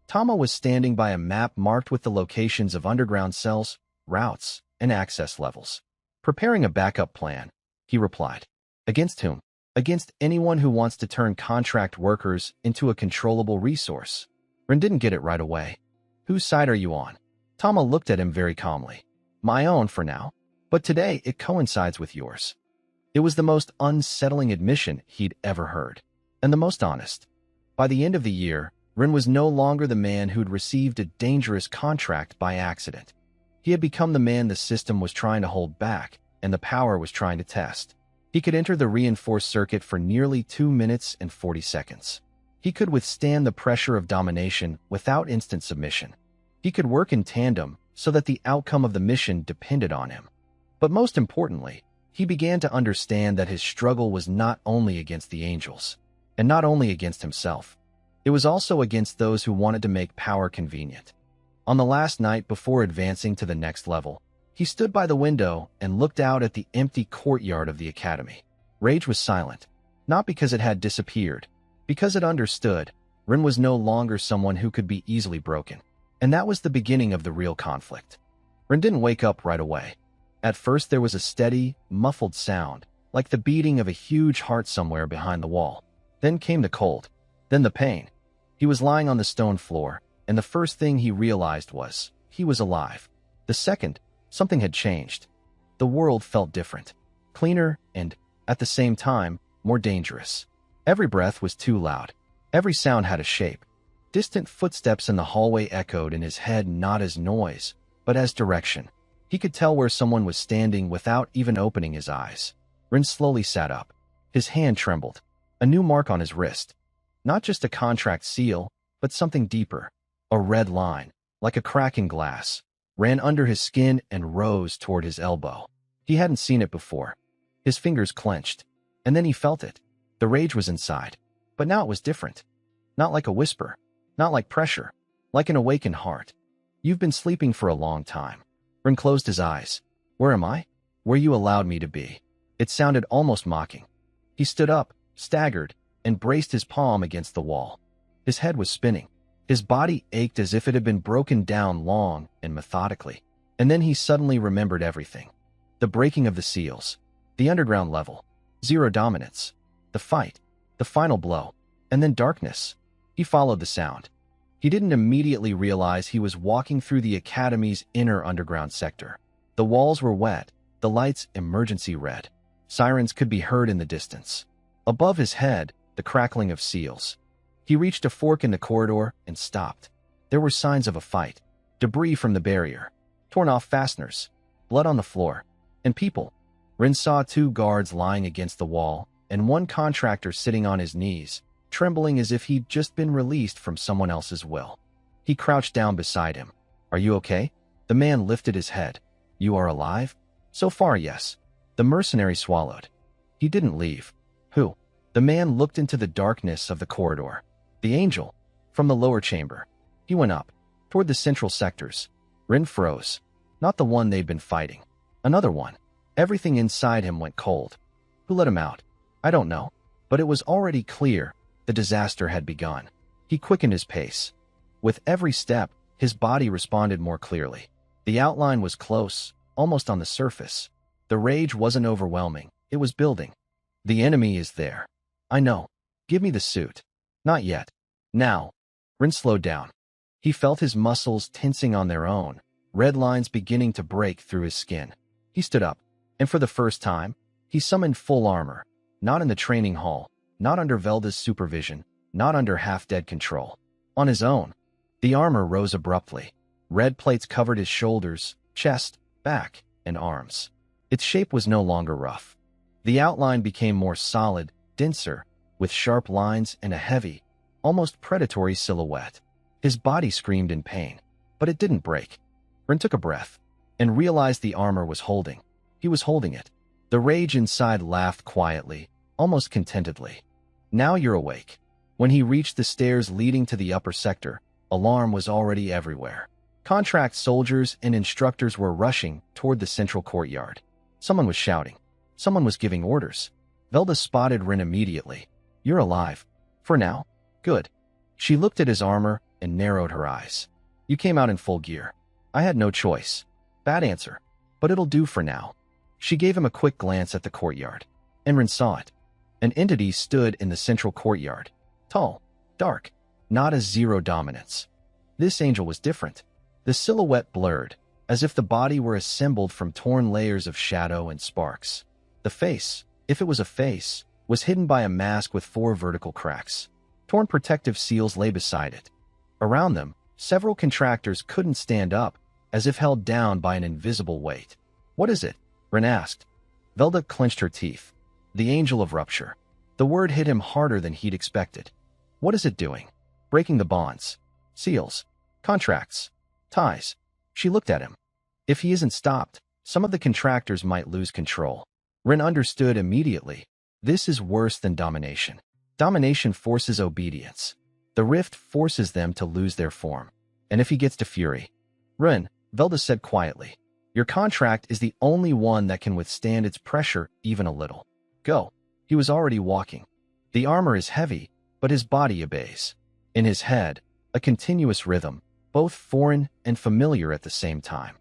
Tama was standing by a map marked with the locations of underground cells, routes, and access levels. "Preparing a backup plan," he replied. "Against whom?" "Against anyone who wants to turn contract workers into a controllable resource." Rin didn't get it right away. "Whose side are you on?" Tama looked at him very calmly. "My own for now. But today it coincides with yours." It was the most unsettling admission he'd ever heard, and the most honest. By the end of the year, Rin was no longer the man who'd received a dangerous contract by accident. He had become the man the system was trying to hold back, and the power was trying to test. He could enter the reinforced circuit for nearly 2 minutes and 40 seconds. He could withstand the pressure of domination without instant submission. He could work in tandem so that the outcome of the mission depended on him. But most importantly, he began to understand that his struggle was not only against the angels, and not only against himself. It was also against those who wanted to make power convenient. On the last night before advancing to the next level, he stood by the window and looked out at the empty courtyard of the Academy. Rage was silent, not because it had disappeared, because it understood Rin was no longer someone who could be easily broken. And that was the beginning of the real conflict. Rin didn't wake up right away. At first there was a steady, muffled sound, like the beating of a huge heart somewhere behind the wall. Then came the cold. Then the pain. He was lying on the stone floor, and the first thing he realized was he was alive. The second, something had changed. The world felt different, cleaner and, at the same time, more dangerous. Every breath was too loud. Every sound had a shape. Distant footsteps in the hallway echoed in his head not as noise, but as direction. He could tell where someone was standing without even opening his eyes. Rin slowly sat up. His hand trembled. A new mark on his wrist. Not just a contract seal, but something deeper. A red line, like a crack in glass. ran under his skin and rose toward his elbow. He hadn't seen it before. His fingers clenched, and then he felt it. The rage was inside, but now it was different. Not like a whisper, not like pressure, like an awakened heart. You've been sleeping for a long time. Rin closed his eyes. Where am I? Where you allowed me to be. It sounded almost mocking. He stood up, staggered, and braced his palm against the wall. His head was spinning. His body ached as if it had been broken down long and methodically. And then he suddenly remembered everything. The breaking of the seals, the underground level, zero dominance, the fight, the final blow, and then darkness. He followed the sound. He didn't immediately realize he was walking through the academy's inner underground sector. The walls were wet, the lights emergency red. Sirens could be heard in the distance. Above his head, the crackling of seals. He reached a fork in the corridor and stopped. There were signs of a fight. Debris from the barrier. Torn off fasteners. Blood on the floor. And people. Rin saw 2 guards lying against the wall, and 1 contractor sitting on his knees, trembling as if he'd just been released from someone else's will. He crouched down beside him. Are you okay? The man lifted his head. You are alive? So far, yes. The mercenary swallowed. He didn't leave. Who? The man looked into the darkness of the corridor. The angel. From the lower chamber. He went up, toward the central sectors. Rin froze. Not the one they'd been fighting. Another one. Everything inside him went cold. Who let him out? I don't know. But it was already clear the disaster had begun. He quickened his pace. With every step, his body responded more clearly. The outline was close, almost on the surface. The rage wasn't overwhelming. It was building. The enemy is there. I know. Give me the suit. Not yet. Now. Rin slowed down. He felt his muscles tensing on their own, red lines beginning to break through his skin. He stood up, and for the first time, he summoned full armor. Not in the training hall, not under Velda's supervision, not under half-dead control. On his own. The armor rose abruptly. Red plates covered his shoulders, chest, back, and arms. Its shape was no longer rough. The outline became more solid, denser, with sharp lines and a heavy, almost predatory silhouette. His body screamed in pain, but it didn't break. Rin took a breath and realized the armor was holding. He was holding it. The rage inside laughed quietly, almost contentedly. Now you're awake. When he reached the stairs leading to the upper sector, alarm was already everywhere. Contract soldiers and instructors were rushing toward the central courtyard. Someone was shouting. Someone was giving orders. Velda spotted Rin immediately. You're alive. For now? Good. She looked at his armor and narrowed her eyes. You came out in full gear. I had no choice. Bad answer. But it'll do for now. She gave him a quick glance at the courtyard. And Rin saw it. An entity stood in the central courtyard. Tall. Dark. Not as zero dominance. This angel was different. The silhouette blurred, as if the body were assembled from torn layers of shadow and sparks. The face, if it was a face, was hidden by a mask with 4 vertical cracks. Torn protective seals lay beside it. Around them, several contractors couldn't stand up, as if held down by an invisible weight. What is it? Rin asked. Velda clenched her teeth. The angel of rupture. The word hit him harder than he'd expected. What is it doing? Breaking the bonds. Seals. Contracts. Ties. She looked at him. If he isn't stopped, some of the contractors might lose control. Rin understood immediately. This is worse than domination. Domination forces obedience. The rift forces them to lose their form. And if he gets to fury... Rin, Velda said quietly, your contract is the only one that can withstand its pressure even a little. Go. He was already walking. The armor is heavy, but his body obeys. In his head, a continuous rhythm, both foreign and familiar at the same time.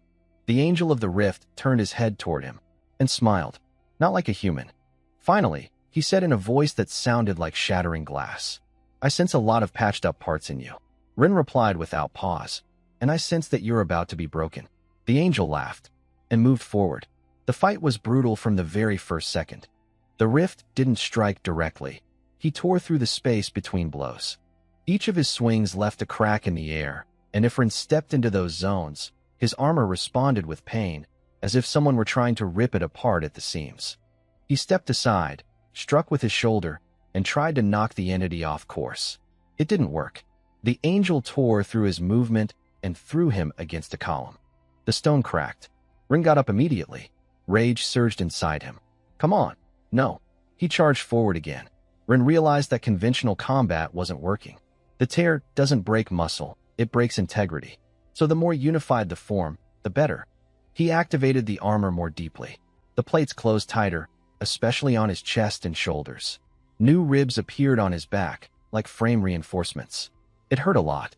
The angel of the rift turned his head toward him and smiled, not like a human. Finally, he said in a voice that sounded like shattering glass, I sense a lot of patched up parts in you. Rin replied without pause, and I sense that you're about to be broken. The angel laughed and moved forward. The fight was brutal from the very first second. The rift didn't strike directly. He tore through the space between blows. Each of his swings left a crack in the air, and if Rin stepped into those zones, his armor responded with pain, as if someone were trying to rip it apart at the seams. He stepped aside, struck with his shoulder, and tried to knock the entity off course. It didn't work. The angel tore through his movement and threw him against a column. The stone cracked. Rin got up immediately. Rage surged inside him. Come on. No. He charged forward again. Rin realized that conventional combat wasn't working. The tear doesn't break muscle, it breaks integrity. So the more unified the form, the better. He activated the armor more deeply. The plates closed tighter, especially on his chest and shoulders. New ribs appeared on his back, like frame reinforcements. It hurt a lot,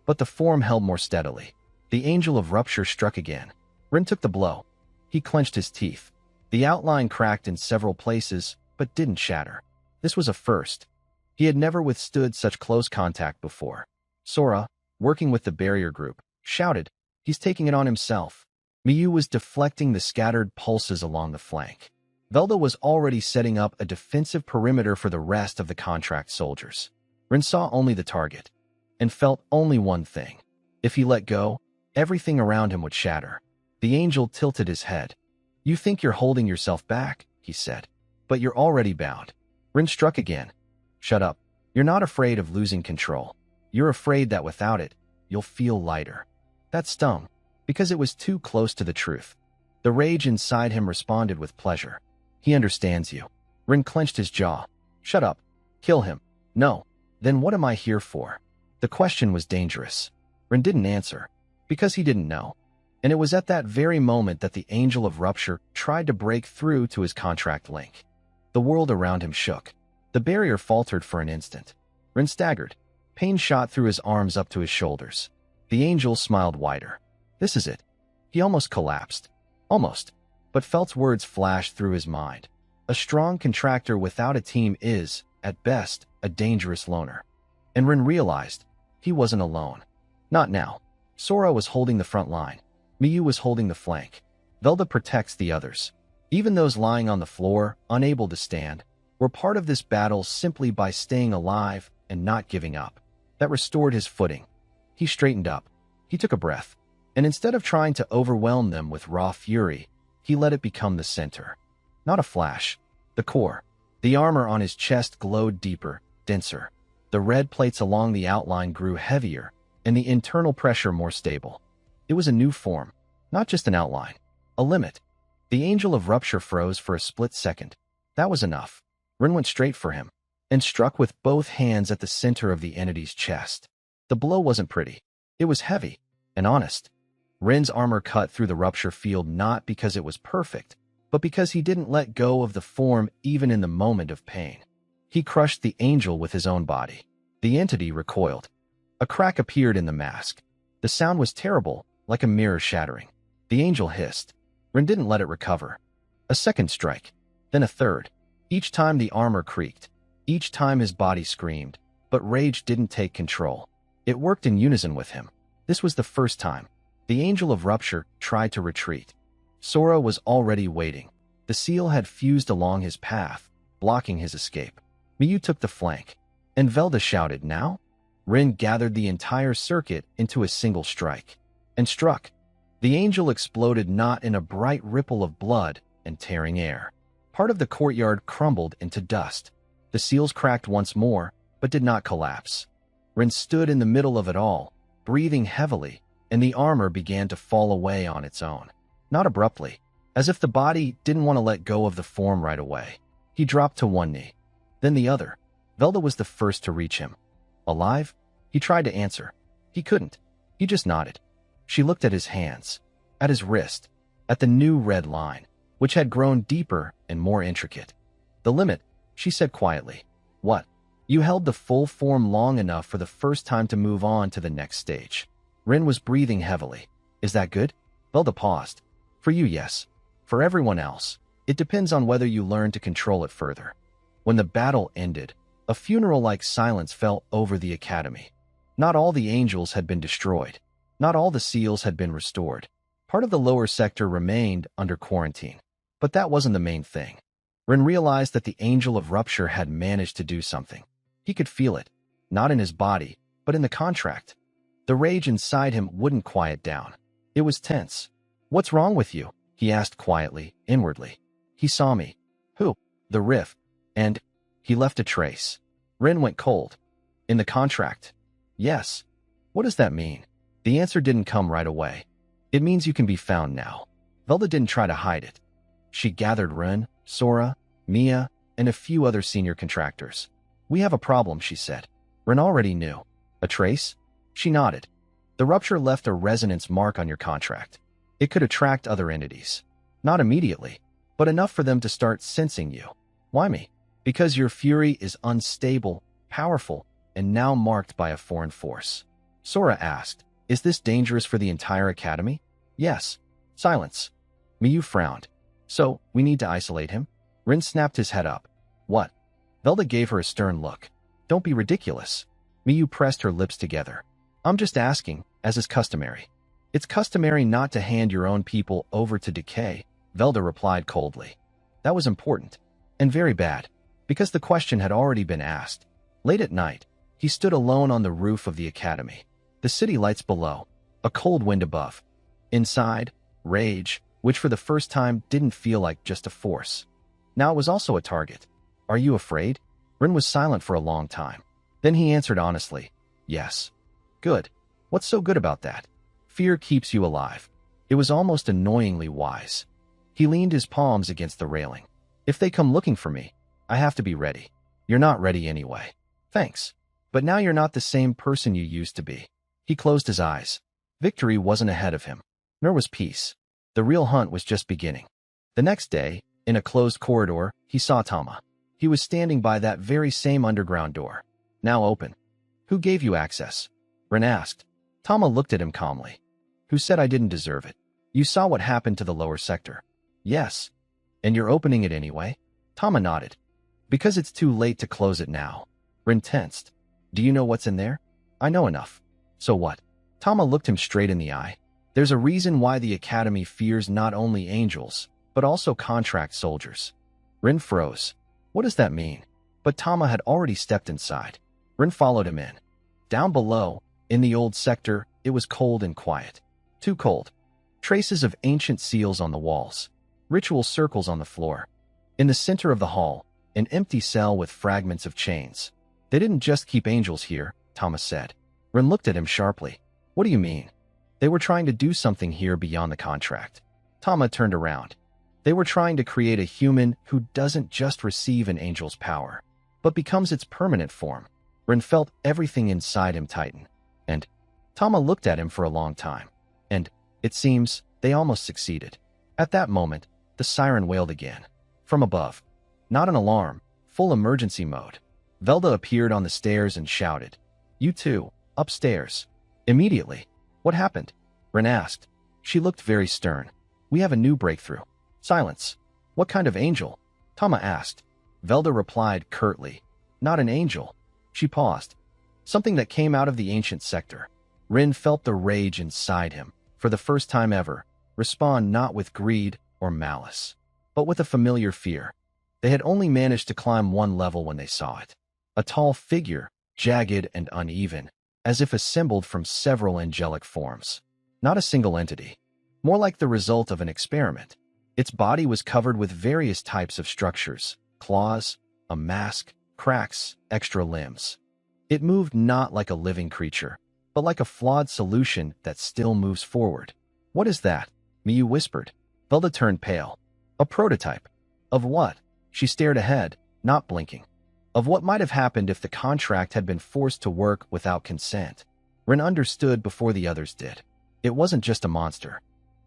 but the form held more steadily. The angel of rupture struck again. Rin took the blow. He clenched his teeth. The outline cracked in several places, but didn't shatter. This was a first. He had never withstood such close contact before. Sora, working with the barrier group, shouted, "He's taking it on himself." Miyu was deflecting the scattered pulses along the flank. Velda was already setting up a defensive perimeter for the rest of the contract soldiers. Rin saw only the target, and felt only one thing. If he let go, everything around him would shatter. The angel tilted his head. "You think you're holding yourself back," he said, "but you're already bound." Rin struck again. "Shut up. You're not afraid of losing control. You're afraid that without it, you'll feel lighter." That stung, because it was too close to the truth. The rage inside him responded with pleasure. He understands you. Rin clenched his jaw. "Shut up. Kill him." "No. Then what am I here for?" The question was dangerous. Rin didn't answer, because he didn't know. And it was at that very moment that the angel of rupture tried to break through to his contract link. The world around him shook. The barrier faltered for an instant. Rin staggered. Pain shot through his arms up to his shoulders. The angel smiled wider. "This is it." He almost collapsed. Almost. But Felt's words flashed through his mind. A strong contractor without a team is, at best, a dangerous loner. And Rin realized he wasn't alone. Not now. Sora was holding the front line. Miyu was holding the flank. Velda protects the others. Even those lying on the floor, unable to stand, were part of this battle simply by staying alive and not giving up. That restored his footing. He straightened up. He took a breath. And instead of trying to overwhelm them with raw fury, he let it become the center. Not a flash. The core. The armor on his chest glowed deeper, denser. The red plates along the outline grew heavier, and the internal pressure more stable. It was a new form, not just an outline. A limit. The angel of rupture froze for a split second. That was enough. Rin went straight for him, and struck with both hands at the center of the entity's chest. The blow wasn't pretty. It was heavy, and honest. Rin's armor cut through the rupture field not because it was perfect, but because he didn't let go of the form even in the moment of pain. He crushed the angel with his own body. The entity recoiled. A crack appeared in the mask. The sound was terrible, like a mirror shattering. The angel hissed. Rin didn't let it recover. A second strike, then a third. Each time the armor creaked. Each time his body screamed. But rage didn't take control. It worked in unison with him. This was the first time. The angel of rupture tried to retreat. Sora was already waiting. The seal had fused along his path, blocking his escape. Miyu took the flank, and Velda shouted, "Now?" Rin gathered the entire circuit into a single strike, and struck. The angel exploded not in a bright ripple of blood and tearing air. Part of the courtyard crumbled into dust. The seals cracked once more, but did not collapse. Rin stood in the middle of it all, breathing heavily, and the armor began to fall away on its own. Not abruptly, as if the body didn't want to let go of the form right away. He dropped to one knee, then the other. Velda was the first to reach him. Alive? He tried to answer. He couldn't. He just nodded. She looked at his hands, at his wrist, at the new red line, which had grown deeper and more intricate. "The limit," she said quietly. "What?" "You held the full form long enough for the first time to move on to the next stage." Rin was breathing heavily. "Is that good?" Velda paused. "For you, yes. For everyone else, it depends on whether you learn to control it further." When the battle ended, a funeral-like silence fell over the academy. Not all the angels had been destroyed. Not all the seals had been restored. Part of the lower sector remained under quarantine. But that wasn't the main thing. Rin realized that the angel of rupture had managed to do something. He could feel it, not in his body, but in the contract. The rage inside him wouldn't quiet down. It was tense. "What's wrong with you?" he asked quietly, inwardly. "He saw me." "Who?" "The rift. And he left a trace." Rin went cold. "In the contract?" "Yes." "What does that mean?" The answer didn't come right away. It means you can be found now. Velda didn't try to hide it. She gathered Ren, Sora, Mia, and a few other senior contractors. We have a problem, she said. Ren already knew. A trace? She nodded. The rupture left a resonance mark on your contract. It could attract other entities. Not immediately, but enough for them to start sensing you. Why me? Because your fury is unstable, powerful, and now marked by a foreign force. Sora asked, is this dangerous for the entire academy? Yes. Silence. Miyu frowned. So, we need to isolate him? Rin snapped his head up. What? Velda gave her a stern look. Don't be ridiculous. Miyu pressed her lips together. I'm just asking, as is customary. It's customary not to hand your own people over to decay, Velda replied coldly. That was important. And very bad. Because the question had already been asked. Late at night, he stood alone on the roof of the academy. The city lights below. A cold wind above. Inside, rage, which for the first time didn't feel like just a force. Now it was also a target. Are you afraid? Rin was silent for a long time. Then he answered honestly. Yes. Good. What's so good about that? Fear keeps you alive. It was almost annoyingly wise. He leaned his palms against the railing. If they come looking for me, I have to be ready. You're not ready anyway. Thanks. But now you're not the same person you used to be. He closed his eyes. Victory wasn't ahead of him, nor was peace. The real hunt was just beginning. The next day, in a closed corridor, he saw Tama. He was standing by that very same underground door, now open. Who gave you access? Rin asked. Tama looked at him calmly. Who said I didn't deserve it? You saw what happened to the lower sector. Yes. And you're opening it anyway? Tama nodded. Because it's too late to close it now. Rin tensed. Do you know what's in there? I know enough. So what? Tama looked him straight in the eye. There's a reason why the Academy fears not only angels, but also contract soldiers. Rin froze. What does that mean? But Tama had already stepped inside. Rin followed him in. Down below, in the old sector, it was cold and quiet. Too cold. Traces of ancient seals on the walls. Ritual circles on the floor. In the center of the hall, an empty cell with fragments of chains. They didn't just keep angels here, Tama said. Rin looked at him sharply. What do you mean? They were trying to do something here beyond the contract. Tama turned around. They were trying to create a human who doesn't just receive an angel's power, but becomes its permanent form. Rin felt everything inside him tighten. And Tama looked at him for a long time. And, it seems, they almost succeeded. At that moment, the siren wailed again. From above. Not an alarm, full emergency mode. Velda appeared on the stairs and shouted. You too, upstairs. Immediately. What happened? Rin asked. She looked very stern. We have a new breakthrough. Silence. What kind of angel? Tama asked. Velda replied curtly. Not an angel. She paused. Something that came out of the ancient sector. Rin felt the rage inside him, for the first time ever, respond not with greed or malice, but with a familiar fear. They had only managed to climb one level when they saw it. A tall figure, jagged and uneven, as if assembled from several angelic forms. Not a single entity. More like the result of an experiment. Its body was covered with various types of structures, claws, a mask, cracks, extra limbs. It moved not like a living creature, but like a flawed solution that still moves forward. What is that? Miyu whispered. Velda turned pale. A prototype. Of what? She stared ahead, not blinking. Of what might have happened if the contract had been forced to work without consent. Rin understood before the others did. It wasn't just a monster.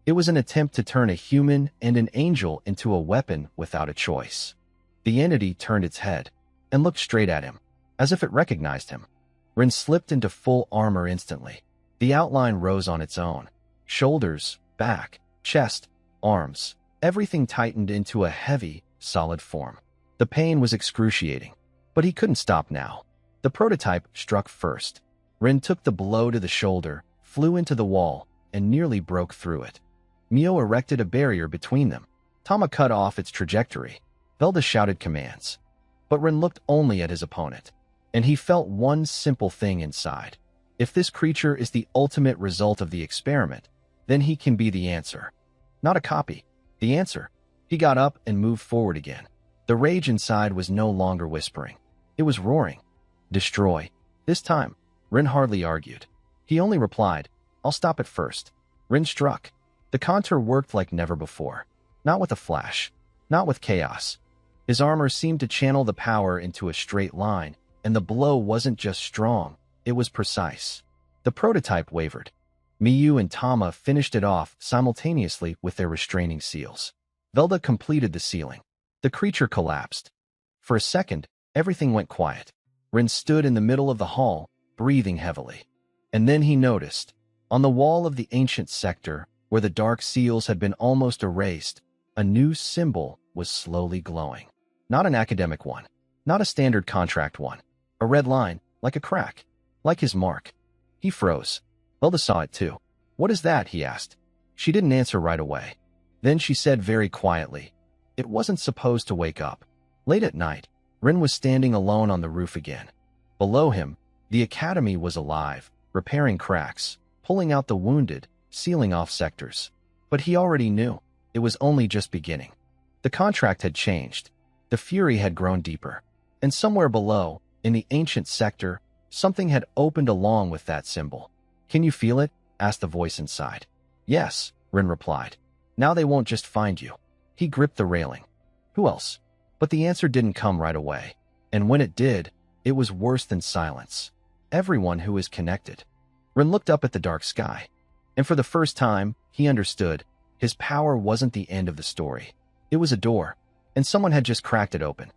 It was an attempt to turn a human and an angel into a weapon without a choice. The entity turned its head and looked straight at him, as if it recognized him. Rin slipped into full armor instantly. The outline rose on its own. Shoulders, back, chest, arms, everything tightened into a heavy, solid form. The pain was excruciating, but he couldn't stop now. The prototype struck first. Rin took the blow to the shoulder, flew into the wall, and nearly broke through it. Mio erected a barrier between them. Tama cut off its trajectory. Velda shouted commands. But Rin looked only at his opponent, and he felt one simple thing inside. If this creature is the ultimate result of the experiment, then he can be the answer. Not a copy. The answer. He got up and moved forward again. The rage inside was no longer whispering. It was roaring. Destroy. This time, Rin hardly argued. He only replied, I'll stop it first. Rin struck. The contour worked like never before. Not with a flash. Not with chaos. His armor seemed to channel the power into a straight line, and the blow wasn't just strong, it was precise. The prototype wavered. Miyu and Tama finished it off simultaneously with their restraining seals. Velda completed the sealing. The creature collapsed. For a second, everything went quiet. Rin stood in the middle of the hall, breathing heavily. And then he noticed, on the wall of the ancient sector, where the dark seals had been almost erased, a new symbol was slowly glowing. Not an academic one. Not a standard contract one. A red line, like a crack. Like his mark. He froze. Velda saw it too. "What is that?" he asked. She didn't answer right away. Then she said very quietly, "It wasn't supposed to wake up." Late at night, Rin was standing alone on the roof again. Below him, the academy was alive, repairing cracks, pulling out the wounded, sealing off sectors. But he already knew. It was only just beginning. The contract had changed. The fury had grown deeper. And somewhere below, in the ancient sector, something had opened along with that symbol. "Can you feel it?" asked the voice inside. "Yes," Rin replied. "Now they won't just find you." He gripped the railing. Who else? But the answer didn't come right away. And when it did, it was worse than silence. Everyone who is connected. Rin looked up at the dark sky. And for the first time, he understood. His power wasn't the end of the story. It was a door, and someone had just cracked it open.